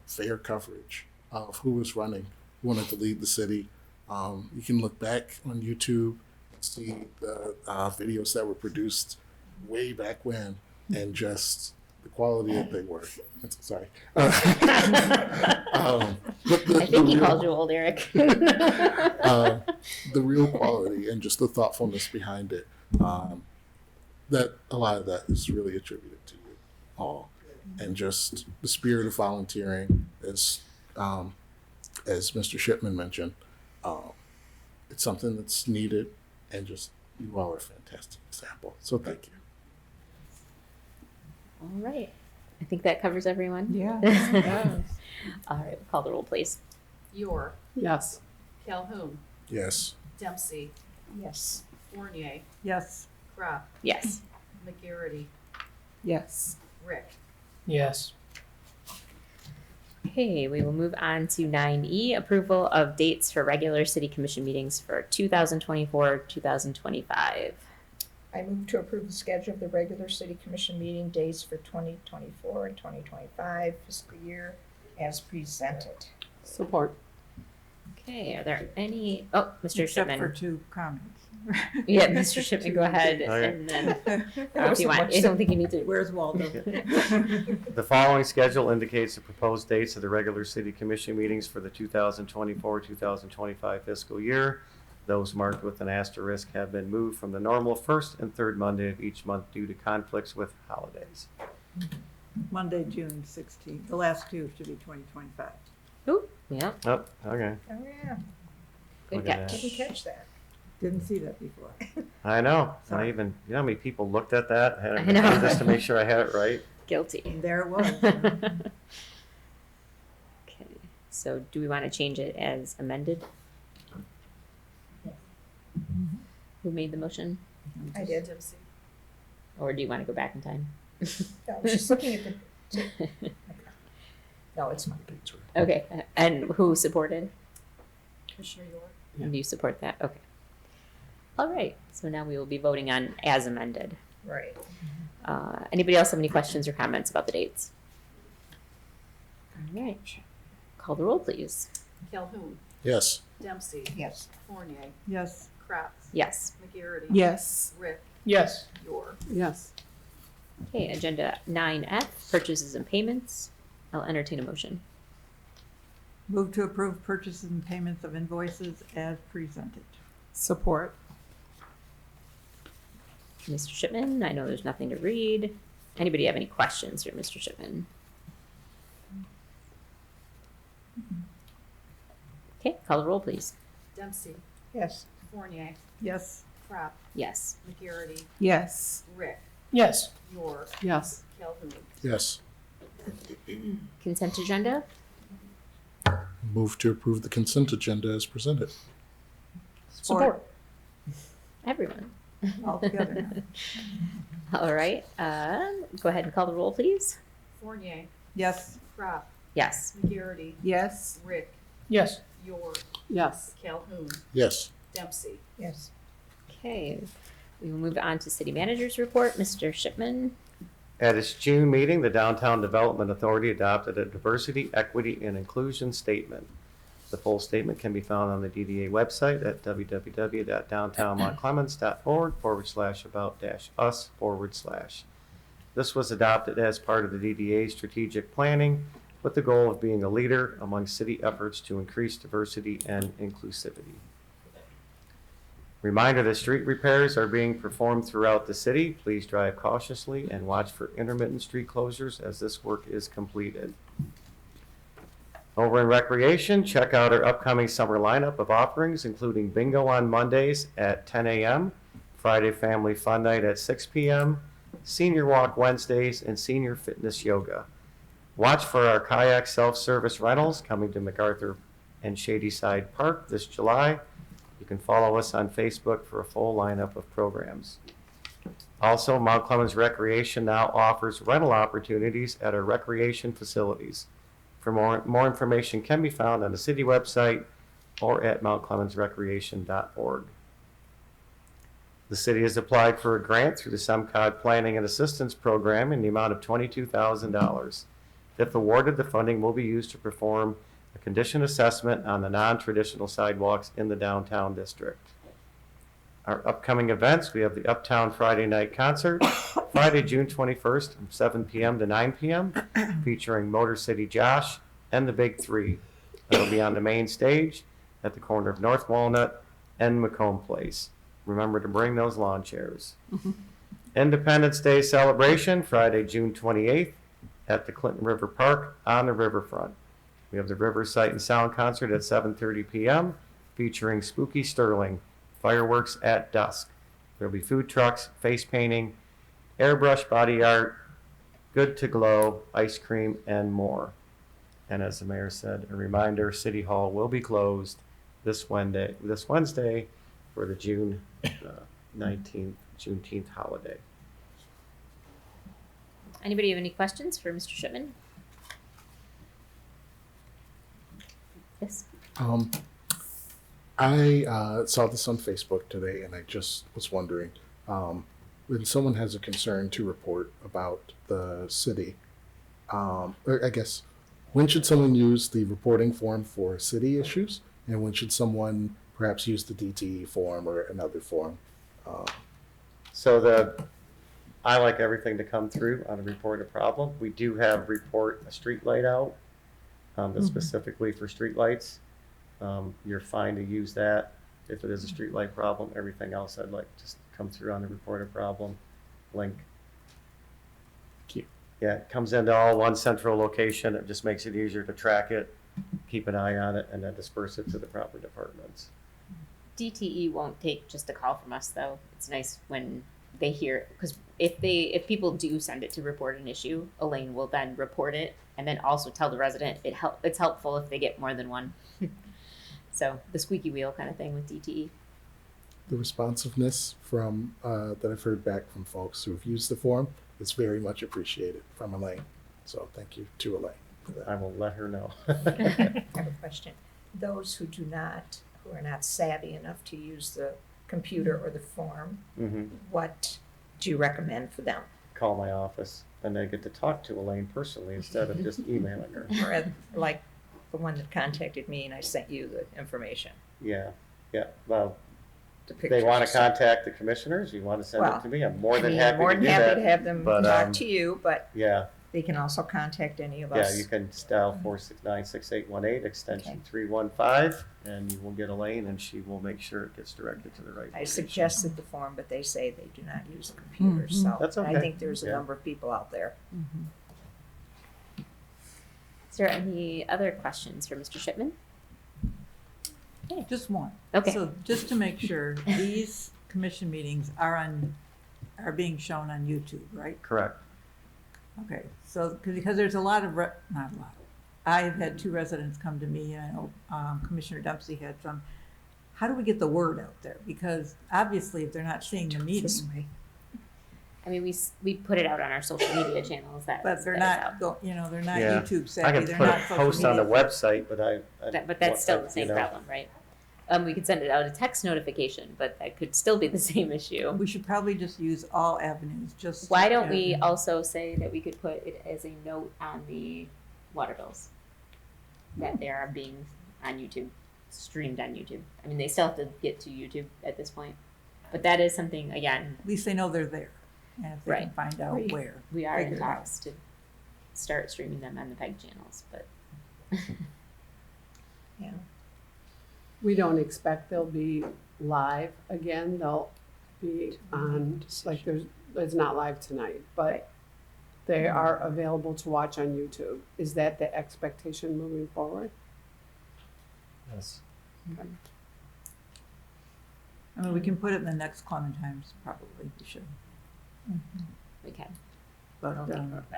fair coverage of who was running, who wanted to lead the city. You can look back on YouTube and see the videos that were produced way back when, and just the quality that they were. Sorry. I think he called you old, Eric. The real quality and just the thoughtfulness behind it. That a lot of that is really attributed to you all, and just the spirit of volunteering, as Mr. Shipman mentioned. It's something that's needed, and just you all are a fantastic example. So thank you. All right. I think that covers everyone. Yeah. It does. All right, call the roll, please. York, Yes. Calhoun, Yes. Dempsey, Yes. Fournier, Yes. Crop, Yes. McGarity, Yes. Rick. Yes. Okay, we will move on to 9E, approval of dates for regular city commission meetings for 2024-2025. I move to approve the schedule of the regular city commission meeting days for 2024 and 2025 fiscal year as presented. Support. Okay, are there any, oh, Mr. Except Shipman. for 2 comments. Yeah, Mr. Shipman, go ahead. Okay. And then, if you want, I don't think you need to. Where's Waldo? The following schedule indicates the proposed dates of the regular city commission meetings for the 2024-2025 fiscal year. Those marked with an asterisk have been moved from the normal first and third Monday of each month due to conflicts with holidays. Monday, June 16th. The last 2 should be 2025. Ooh, yeah, Oh, okay. Oh, yeah. good Look at catch. Didn't catch that. Didn't see that before. I know. Sorry. You know how many people looked at that? I know. Just to make sure I had it right. Guilty. And there it was. Okay, so do we want to change it as amended? Who made the motion? I did. Dempsey. Or do you want to go back in time? I was just looking at the, no, it's mine. Okay, and who supported? Commissioner York. And you support that? Okay. All right, so now we will be voting on as amended. Right. Anybody else have any questions or comments about the dates? All right, call the roll, please. Calhoun, Yes. Dempsey, Yes. Fournier, Yes. Crop, Yes. McGarity. Yes. Rick, Yes. York. Yes. Okay, agenda 9F, purchases and payments. I'll entertain a motion. Move to approve purchases and payments of invoices as presented. Support. Mr. Shipman, I know there's nothing to read. Anybody have any questions for Mr. Shipman? Okay, call the roll, please. Dempsey, Yes. Fournier, Yes. Crop, Yes. McGarity, Yes. Rick, Yes. York, Yes. Calhoun. Yes. Consent agenda? Move to approve the consent agenda as presented. Support. Everyone. All together now. All right, go ahead and call the roll, please. Fournier, Yes. Crop, Yes. McGarity, Yes. Rick, Yes. York, Yes. Calhoun, Yes. Dempsey. Yes. Okay, we will move on to city manager's report. Mr. Shipman. At its June meeting, the Downtown Development Authority adopted a diversity, equity, and inclusion statement. The full statement can be found on the DDA website at www.downtownmontclemens.org/about-us/. This was adopted as part of the DDA's strategic planning with the goal of being a leader among city efforts to increase diversity and inclusivity. Reminder that street repairs are being performed throughout the city. Please drive cautiously and watch for intermittent street closures as this work is completed. Over in recreation, check out our upcoming summer lineup of offerings, including bingo on Mondays at 10 a.m., Friday Family Fun Night at 6 p.m., Senior Walk Wednesdays, and Senior Fitness Yoga. Watch for our kayak self-service rentals coming to MacArthur and Shadyside Park this July. You can follow us on Facebook for a full lineup of programs. Also, Mount Clemens Recreation now offers rental opportunities at our recreation facilities. For more information can be found on the city website or at mountclemensrecreation.org. The city has applied for a grant through the SEMCOG Planning and Assistance Program in the amount of $22,000. If awarded, the funding will be used to perform a condition assessment on the non-traditional sidewalks in the downtown district. Our upcoming events, we have the Uptown Friday Night Concert, Friday, June 21st from 7 p.m. to 9 p.m., featuring Motor City Josh and the Big Three. It'll be on the main stage at the corner of North Walnut and Macomb Place. Remember to bring those lawn chairs. Independence Day celebration, Friday, June 28th at the Clinton River Park on the riverfront. We have the River Sight and Sound concert at 7:30 p.m. featuring Spooky Sterling, fireworks at dusk. There'll be food trucks, face painting, airbrush body art, good to glow, ice cream, and more. And as the mayor said, a reminder, City Hall will be closed this Wednesday for the June 19th Juneteenth holiday. Anybody have any questions for Mr. Shipman? Yes. I saw this on Facebook today, and I just was wondering, when someone has a concern to report about the city, or I guess, when should someone use the reporting form for city issues, and when should someone perhaps use the DTE form or another form? I like everything to come through on a report a problem. We do have report a street light out that's specifically for street lights. You're fine to use that if it is a street light problem. Everything else I'd like just come through on the report a problem link. Thank you. Yeah, it comes into all one central location. It just makes it easier to track it, keep an eye on it, and then disperse it to the proper departments. DTE won't take just a call from us, though. It's nice when they hear, because if people do send it to report an issue, Elaine will then report it and then also tell the resident it's helpful if they get more than one. So the squeaky wheel kind of thing with DTE. The responsiveness from that I've heard back from folks who have used the form is very much appreciated from Elaine. So thank you to Elaine for that. I will let her know. I have a question. Those who are not savvy enough to use the computer or the form, what do you recommend for them? Call my office, and they get to talk to Elaine personally instead of just emailing her. Or like the one that contacted me and I sent you the information. Yeah. Well, The they pictures want and to stuff. contact the commissioners. You want to send it to me? I'm more than happy More to than do happy that. to have them but, talk to you, but Yeah. they can also contact any of Yeah, us. you can dial 469-6818, extension 315, and you will get Elaine, and she will make sure it gets directed to the right I location. suggested the form, but they say they do not use the computer, so That's okay. I think there's a Yeah. number of people out there. Is there any other questions for Mr. Shipman? Just one. Okay. So just to make sure, these commission meetings are being shown on YouTube, right? Correct. Okay, so because there's a lot of, not a lot, I've had 2 residents come to me, and I know Commissioner Dempsey had some. How do we get the word out there? Because obviously, if they're not seeing the meeting, I mean, we put it out on our social media channels that. but they're that not, they're not Yeah. YouTube I savvy. can They're put not a social post on the media. website, but but that's still the you same know. problem, right? We could send it out a text notification, but that could still be the same issue. We should probably just use all avenues, just. Why don't we also say that we could put it as a note on the water bills? That they are being on YouTube, streamed on YouTube. I mean, they still have to get to YouTube at this point. But that is something, again, At least they know they're there, and if they can Right. find out where. we are in Figure it out. talks to start streaming them on the PEG channels, but. We don't expect they'll be live again. They'll be on, like it's not live tonight, but they are available to watch on YouTube. Is that the expectation moving forward? Yes. I mean, we can put it in the next Clementine's, probably, we should. We can. But,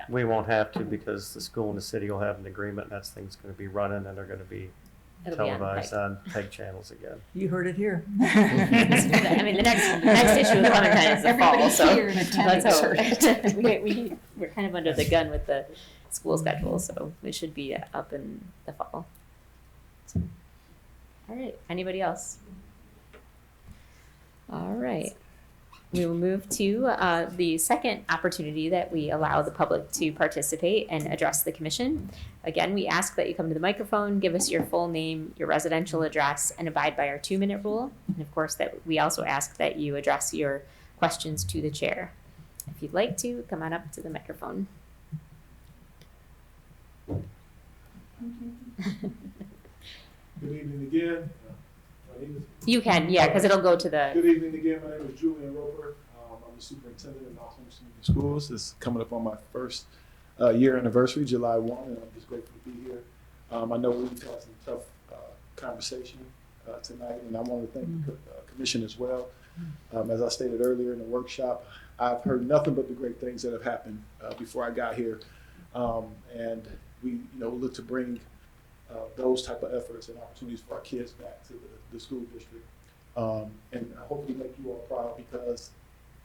We won't have to because the school and the city will have an agreement. That's things going to be running and they're going to be It'll be on televised PEG. on PEG channels again. you heard it here. I mean, the next issue of Clementine is the fall, Everybody so here in attendance let's heard hope. We're kind of under the gun with the school schedule, so it should be up in the fall. So, all right, anybody else? All right. We will move to the second opportunity that we allow the public to participate and address the commission. Again, we ask that you come to the microphone, give us your full name, your residential address, and abide by our 2-minute rule. And of course, that we also ask that you address your questions to the chair. If you'd like to, come on up to the microphone. Good evening again. My name is. You can, yeah, because it'll go to the. Good evening again. My name is Julian Roper. I'm the superintendent of North Clemens Community Schools. This is coming up on my first year anniversary, July 1, and I'm just grateful to be here. I know we've had some tough conversation tonight, and I want to thank the commission as well. As I stated earlier in the workshop, I've heard nothing but the great things that have happened before I got here, and we, look to bring those type of efforts and opportunities for our kids back to the school district, and I hopefully make you all proud because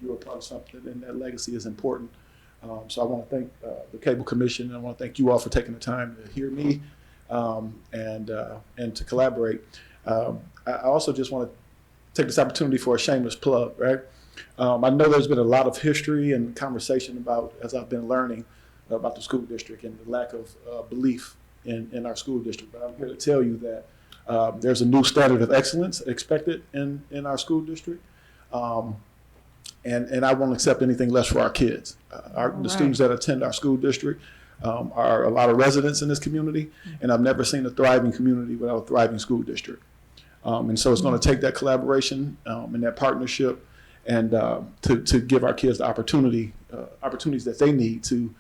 you're a part of something, and that legacy is important. So I want to thank the Cable Commission, and I want to thank you all for taking the time to hear me and to collaborate. I also just want to take this opportunity for a shameless plug, right? I know there's been a lot of history and conversation about, as I've been learning, about the school district and the lack of belief in our school district. But I'm here to tell you that there's a new standard of excellence expected in our school district. And I won't accept anything less for our kids. The students that attend our school district are a lot of residents in this community, and I've never seen a thriving community without a thriving school district. And so it's going to take that collaboration and that partnership and to give our kids the opportunities that they need to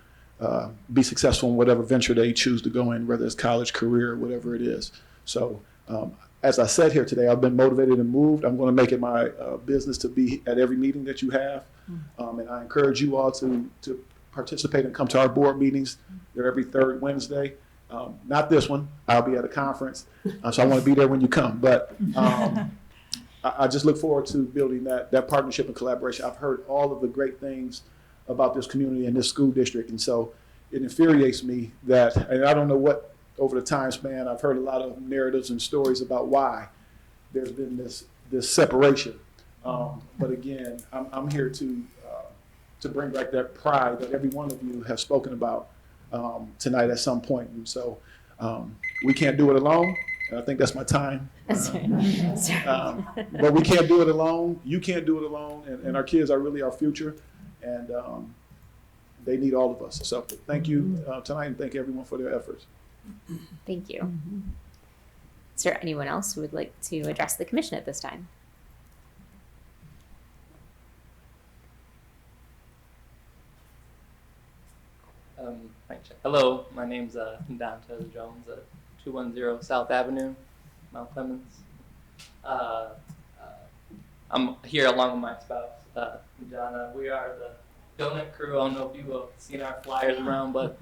be successful in whatever venture they choose to go in, whether it's college, career, whatever it is. So as I said here today, I've been motivated and moved. I'm going to make it my business to be at every meeting that you have. And I encourage you all to participate and come to our board meetings. They're every third Wednesday. Not this one. I'll be at a conference. So I want to be there when you come. But I just look forward to building that partnership and collaboration. I've heard all of the great things about this community and this school district. And so it infuriates me that, and I don't know what, over the time span, I've heard a lot of narratives and stories about why there's been this separation. But again, I'm here to bring back that pride that every one of you have spoken about tonight at some point. And so we can't do it alone. And I think that's my time. But we can't do it alone. You can't do it alone. And our kids are really our future. And they need all of us. So thank you tonight, and thank everyone for their efforts. Thank you. Is there anyone else who would like to address the commission at this time? Hello, my name's Dante Jones at 210 South Avenue, Mount Clemens. I'm here along with my spouse, Jana. We are the donut crew. I don't know if you've seen our flyers around, but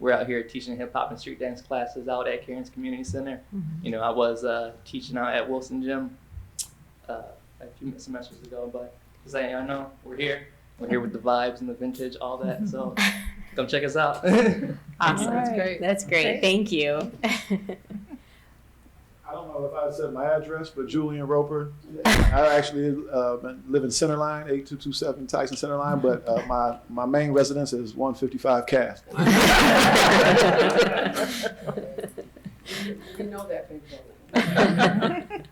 we're out here teaching hip hop and street dance classes out at Cairns Community Center. You know, I was teaching out at Wilson Gym a few semesters ago, but just saying, I know we're here. We're here with the vibes and the vintage, all that. So come check us out. Awesome. That's great. That's great. Thank you. I don't know if I said my address, but Julian Roper. I actually live in Centerline, 8227 Tyson Centerline, but my main residence is 155 Cass. We know that big building.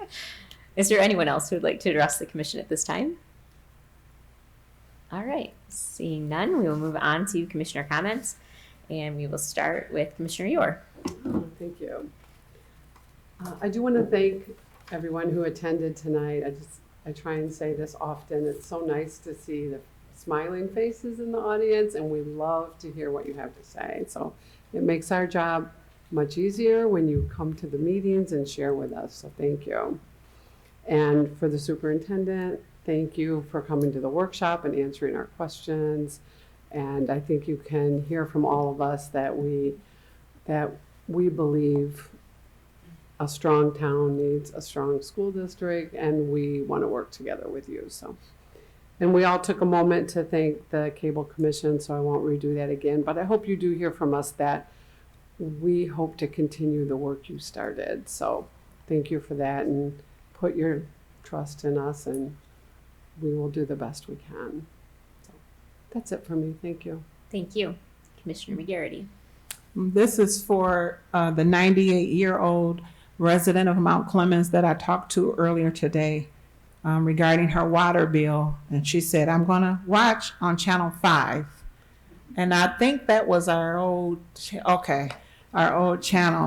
Is there anyone else who would like to address the commission at this time? All right, seeing none, we will move on to commissioner comments, and we will start with Commissioner Yor. Thank you. I do want to thank everyone who attended tonight. I try and say this often. It's so nice to see the smiling faces in the audience, and we love to hear what you have to say. So it makes our job much easier when you come to the meetings and share with us. So thank you. And for the superintendent, thank you for coming to the workshop and answering our questions. And I think you can hear from all of us that we believe a strong town needs a strong school district, and we want to work together with you. So, and we all took a moment to thank the Cable Commission, so I won't redo that again. But I hope you do hear from us that we hope to continue the work you started. So thank you for that, and put your trust in us, and we will do the best we can. So that's it for me. Thank you. Thank you. Commissioner McGarity. This is for the 98-year-old resident of Mount Clemens that I talked to earlier today regarding her water bill. And she said, I'm going to watch on Channel 5. And I think that was our old channel.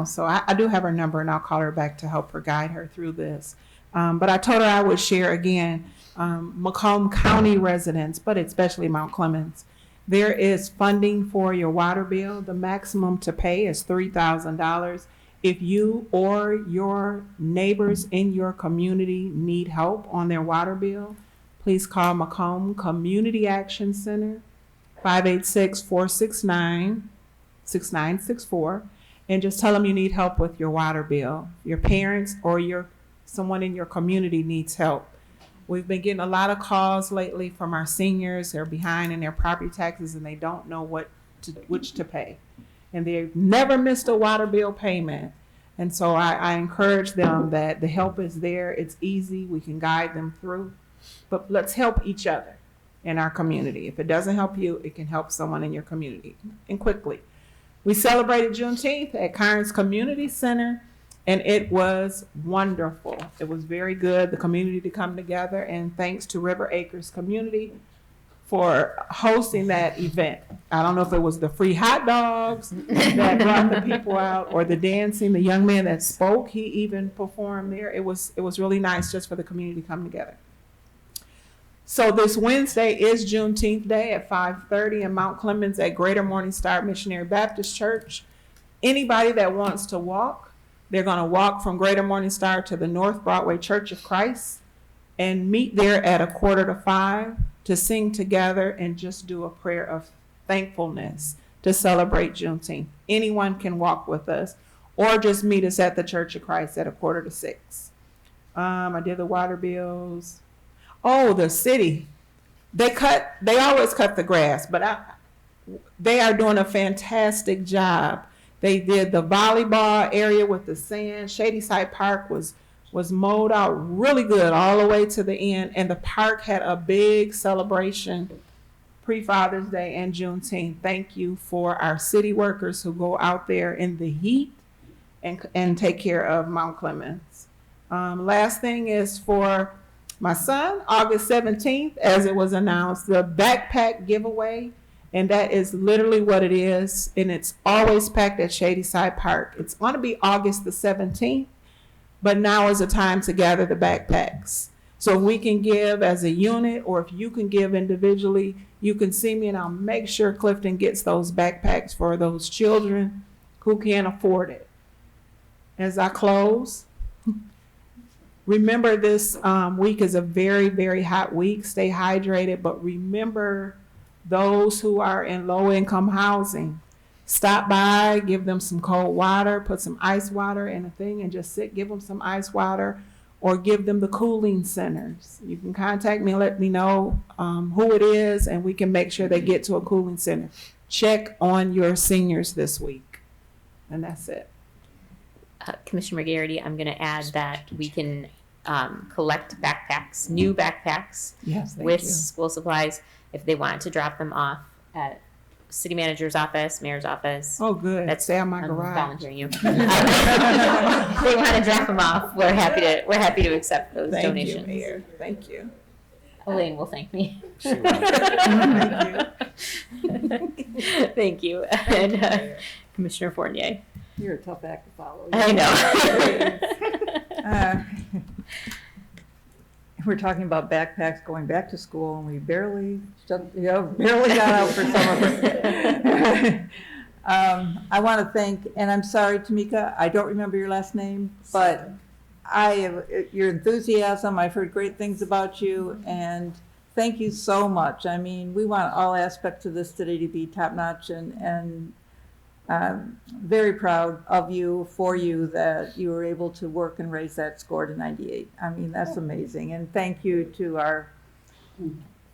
So I do have her number, and I'll call her back to help her guide her through this. But I told her I would share again, Macomb County residents, but especially Mount Clemens. There is funding for your water bill. The maximum to pay is $3,000. If you or your neighbors in your community need help on their water bill, please call Macomb Community Action Center, 586-469-6964, and just tell them you need help with your water bill. Your parents or someone in your community needs help. We've been getting a lot of calls lately from our seniors. They're behind in their property taxes, and they don't know which to pay. And they've never missed a water bill payment. And so I encourage them that the help is there. It's easy. We can guide them through. But let's help each other in our community. If it doesn't help you, it can help someone in your community. And quickly, we celebrated Juneteenth at Cairns Community Center, and it was wonderful. It was very good, the community to come together, and thanks to River Acres Community for hosting that event. I don't know if it was the free hot dogs that brought the people out, or the dancing. The young man that spoke, he even performed there. It was really nice just for the community to come together. So this Wednesday is Juneteenth Day at 5:30 in Mount Clemens at Greater Morning Star Missionary Baptist Church. Anybody that wants to walk, they're going to walk from Greater Morning Star to the North Broadway Church of Christ and meet there at 4:45 to sing together and just do a prayer of thankfulness to celebrate Juneteenth. Anyone can walk with us, or just meet us at the Church of Christ at 5:45. I did the water bills. Oh, the city. They always cut the grass, but they are doing a fantastic job. They did the volleyball area with the sand. Shady Side Park was mowed out really good all the way to the end, and the park had a big celebration pre-Father's Day and Juneteenth. Thank you for our city workers who go out there in the heat and take care of Mount Clemens. Last thing is for my son, August 17th, as it was announced, the backpack giveaway, and that is literally what it is, and it's always packed at Shady Side Park. It's going to be August the 17th, but now is the time to gather the backpacks. So we can give as a unit, or if you can give individually, you can see me, and I'll make sure Clifton gets those backpacks for those children who can't afford it. As I close, remember this week is a very, very hot week. Stay hydrated, but remember those who are in low-income housing. stop by, give them some cold water, put some ice water in a thing and just sit, give them some ice water, or give them the cooling centers. You can contact me, let me know who it is, and we can make sure they get to a cooling center. Check on your seniors this week. And that's it. Commissioner McGarity, I'm going to add that we can collect backpacks, new backpacks, Yes, thank with you. school supplies if they want to drop them off at city manager's office, mayor's office. Oh, good. That's Stay on my I'm garage. volunteering you. If they want to drop them off, we're happy to accept those Thank donations. you, Mayor. Thank you. Elaine will thank me. Thank Thank you. And Commissioner Fournier. You're a tough act to follow. I know. We're talking about backpacks going back to school, and we barely got out for summer. I want to thank, and I'm sorry, Tamica, I don't remember your last name, but your enthusiasm, I've heard great things about you, and thank you so much. I mean, we want all aspects of this city to be top-notch, and very proud of you, for you, that you were able to work and raise that score to 98. I mean, that's amazing. And thank you to our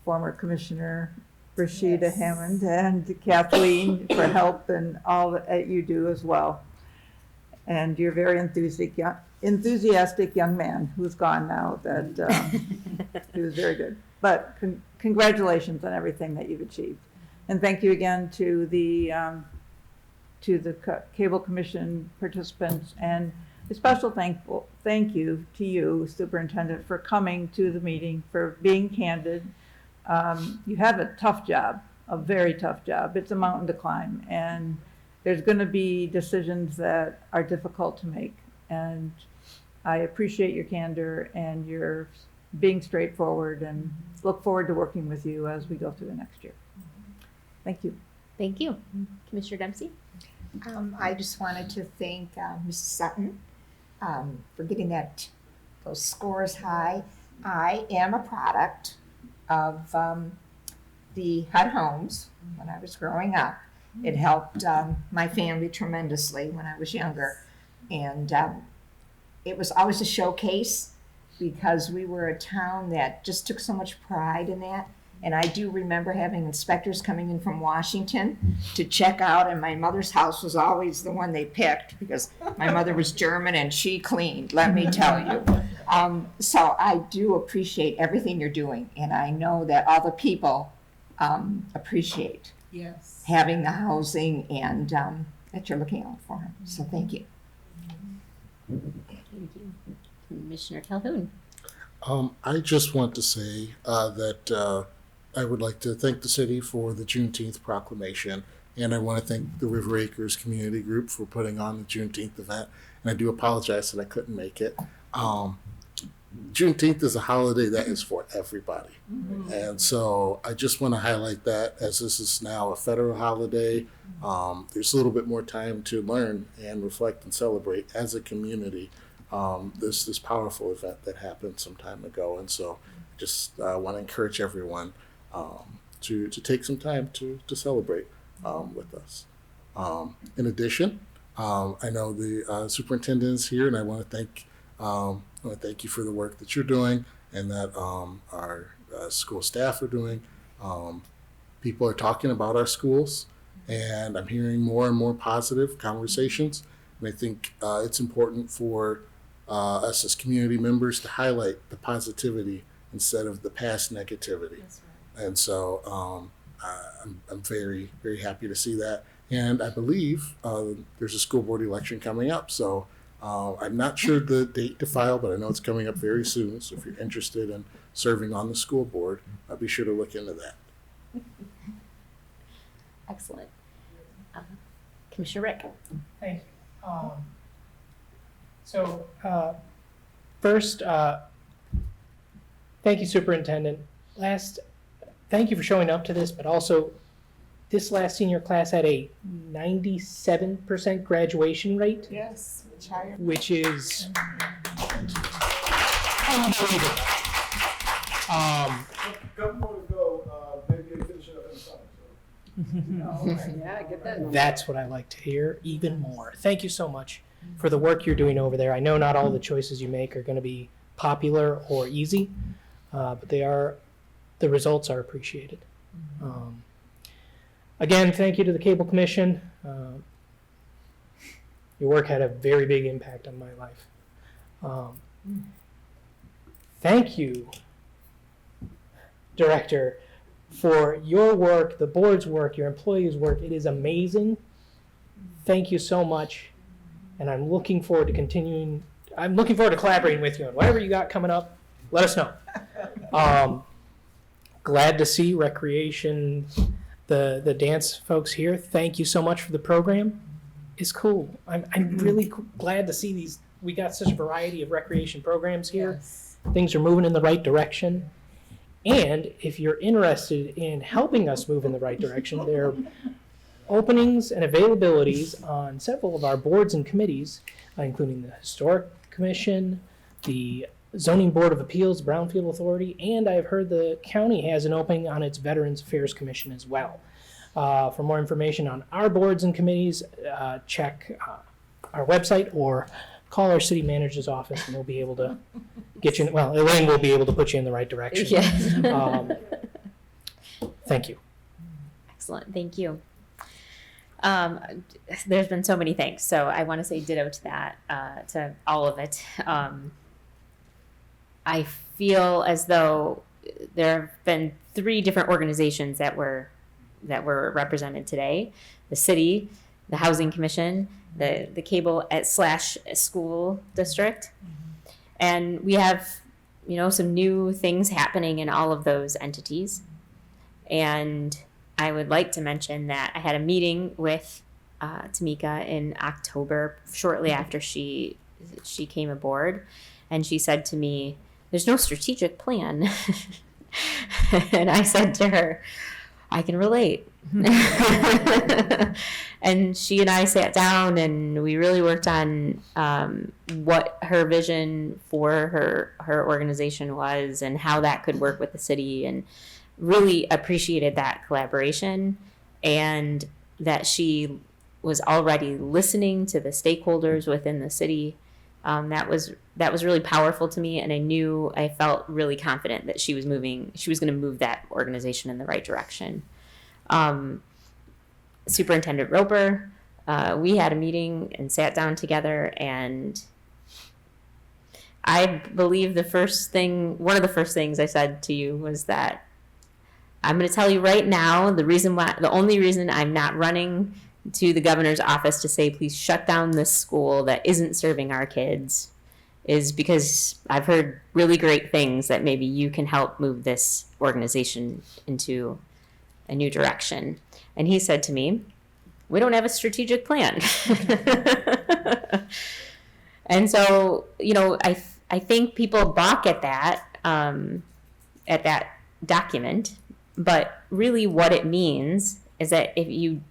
former Commissioner Rashida Hammond and Kathleen for help and all that you do as well. And you're a very enthusiastic young man who's gone now. That he was very good. But congratulations on everything that you've achieved. And thank you again to the Cable Commission participants, and a special thank you to you, Superintendent, for coming to the meeting, for being candid. You have a tough job, a very tough job. It's a mountain to climb, and there's going to be decisions that are difficult to make. And I appreciate your candor and your being straightforward, and look forward to working with you as we go through the next year. Thank you. Thank you. Commissioner Dempsey? I just wanted to thank Mrs. Sutton for getting those scores high. I am a product of the HUD homes when I was growing up. It helped my family tremendously when I was younger. And it was always a showcase because we were a town that just took so much pride in that. And I do remember having inspectors coming in from Washington to check out, and my mother's house was always the one they picked because my mother was German and she cleaned, let me tell you. So I do appreciate everything you're doing, and I know that all the people appreciate having the housing and that you're looking out for them. So thank you. Thank you. Commissioner Calhoun? I just want to say that I would like to thank the city for the Juneteenth Proclamation, and I want to thank the River Acres Community Group for putting on the Juneteenth event, and I do apologize that I couldn't make it. Juneteenth is a holiday that is for everybody, and so I just want to highlight that as this is now a federal holiday. There's a little bit more time to learn and reflect and celebrate as a community this powerful event that happened some time ago, and so just want to encourage everyone to take some time to celebrate with us. In addition, I know the superintendent is here, and I want to thank you for the work that you're doing and that our school staff are doing. People are talking about our schools, and I'm hearing more and more positive conversations. And I think it's important for us as community members to highlight the positivity instead of the past negativity. That's right. And so I'm very, very happy to see that. And I believe there's a school board election coming up. So I'm not sure the date to file, but I know it's coming up very soon. So if you're interested in serving on the school board, be sure to look into that. Excellent. Commissioner Rick? Thank you. First, thank you, Superintendent. Thank you for showing up to this, but also this last senior class had a 97% graduation rate. Yes, which is unbelievable. Couple more to go. Maybe they finish it up in the summer. Yeah, get that number. That's what I like to hear even more. Thank you so much for the work you're doing over there. I know not all the choices you make are going to be popular or easy, but the results are appreciated. Again, thank you to the Cable Commission. Your work had a very big impact on my life. Thank you, Director, for your work, the board's work, your employees' work. It is amazing. Thank you so much. And I'm looking forward to continuing. I'm looking forward to collaborating with you on whatever you got coming up. Let us know. Glad to see Recreation, the dance folks here. Thank you so much for the program. It's cool. I'm really glad to see these. We got such a variety of recreation programs here. Yes. Things are moving in the right direction. And if you're interested in helping us move in the right direction, there are openings and availabilities on several of our boards and committees, including the Historic Commission, the Zoning Board of Appeals, Brownfield Authority, and I've heard the county has an opening on its Veterans Affairs Commission as well. For more information on our boards and committees, check our website or call our city manager's office and we'll be able to get you, well, Elaine will be able to put you in the right direction. Yes. Thank you. Excellent, thank you. There's been so many thanks, so I want to say ditto to that, to all of it. I feel as though there have been 3 different organizations that were represented today: the city, the Housing Commission, the cable / school district, and we have some new things happening in all of those entities. And I would like to mention that I had a meeting with Tamica in October, shortly after she came aboard, and she said to me, "There's no strategic plan." And I said to her, "I can relate." And she and I sat down and we really worked on what her vision for her organization was and how that could work with the city, and really appreciated that collaboration and that she was already listening to the stakeholders within the city. That was really powerful to me, and I felt really confident that she was going to move that organization in the right direction. Superintendent Roper, we had a meeting and sat down together, and I believe one of the first things I said to you was that I'm going to tell you right now, the only reason I'm not running to the governor's office to say, please shut down this school that isn't serving our kids, is because I've heard really great things that maybe you can help move this organization into a new direction. And he said to me, "We don't have a strategic plan." And so, I think people balk at that document, but really what it means is that if you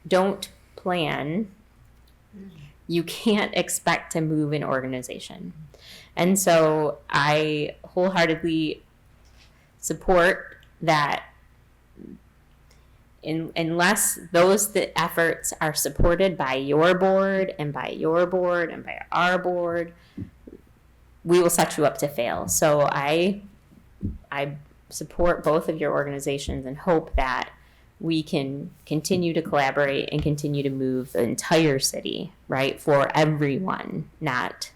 don't plan, you can't expect to move an organization. And so I wholeheartedly support that. Unless the efforts are supported by your board and by your board and by our board, we will set you up to fail. So I support both of your organizations and hope that we can continue to collaborate and continue to move the entire city, right, for everyone, not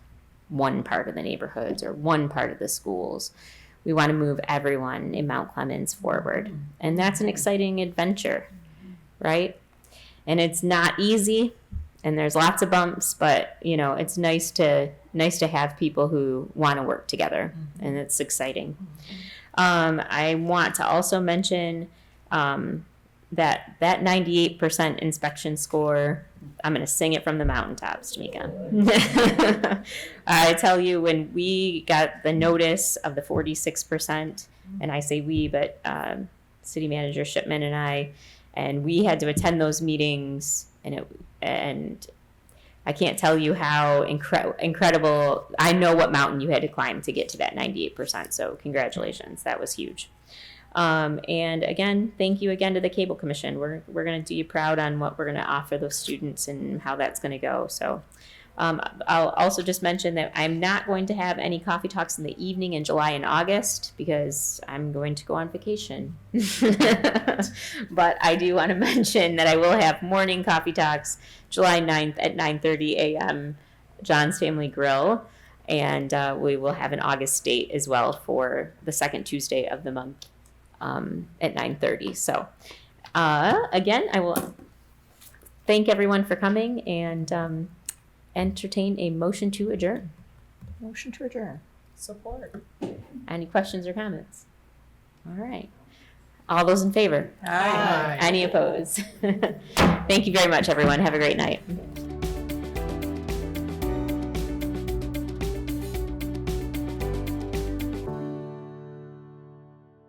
one part of the neighborhoods or one part of the schools. We want to move everyone in Mount Clemens forward. And that's an exciting adventure, right? And it's not easy, and there's lots of bumps, but it's nice to have people who want to work together, and it's exciting. I want to also mention that 98% inspection score, I'm going to sing it from the mountaintops, Tamica. I tell you, when we got the notice of the 46%, and I say we, but City Manager Shipman and we had to attend those meetings, and I can't tell you how incredible. I know what mountain you had to climb to get to that 98%, so congratulations. That was huge. And again, thank you again to the Cable Commission. We're going to do you proud on what we're going to offer those students and how that's going to go. So I'll also just mention that I'm not going to have any coffee talks in the evening in July and August because I'm going to go on vacation. But I do want to mention that I will have morning coffee talks July 9th at 9:30 a.m. John's Family Grill. And we will have an August date as well for the second Tuesday of the month at 9:30. So again, I will thank everyone for coming and entertain a motion to adjourn. Motion to adjourn. Support. Any questions or comments? All right. All those in favor? Aye. Any opposed? Thank you very much, everyone. Have a great night.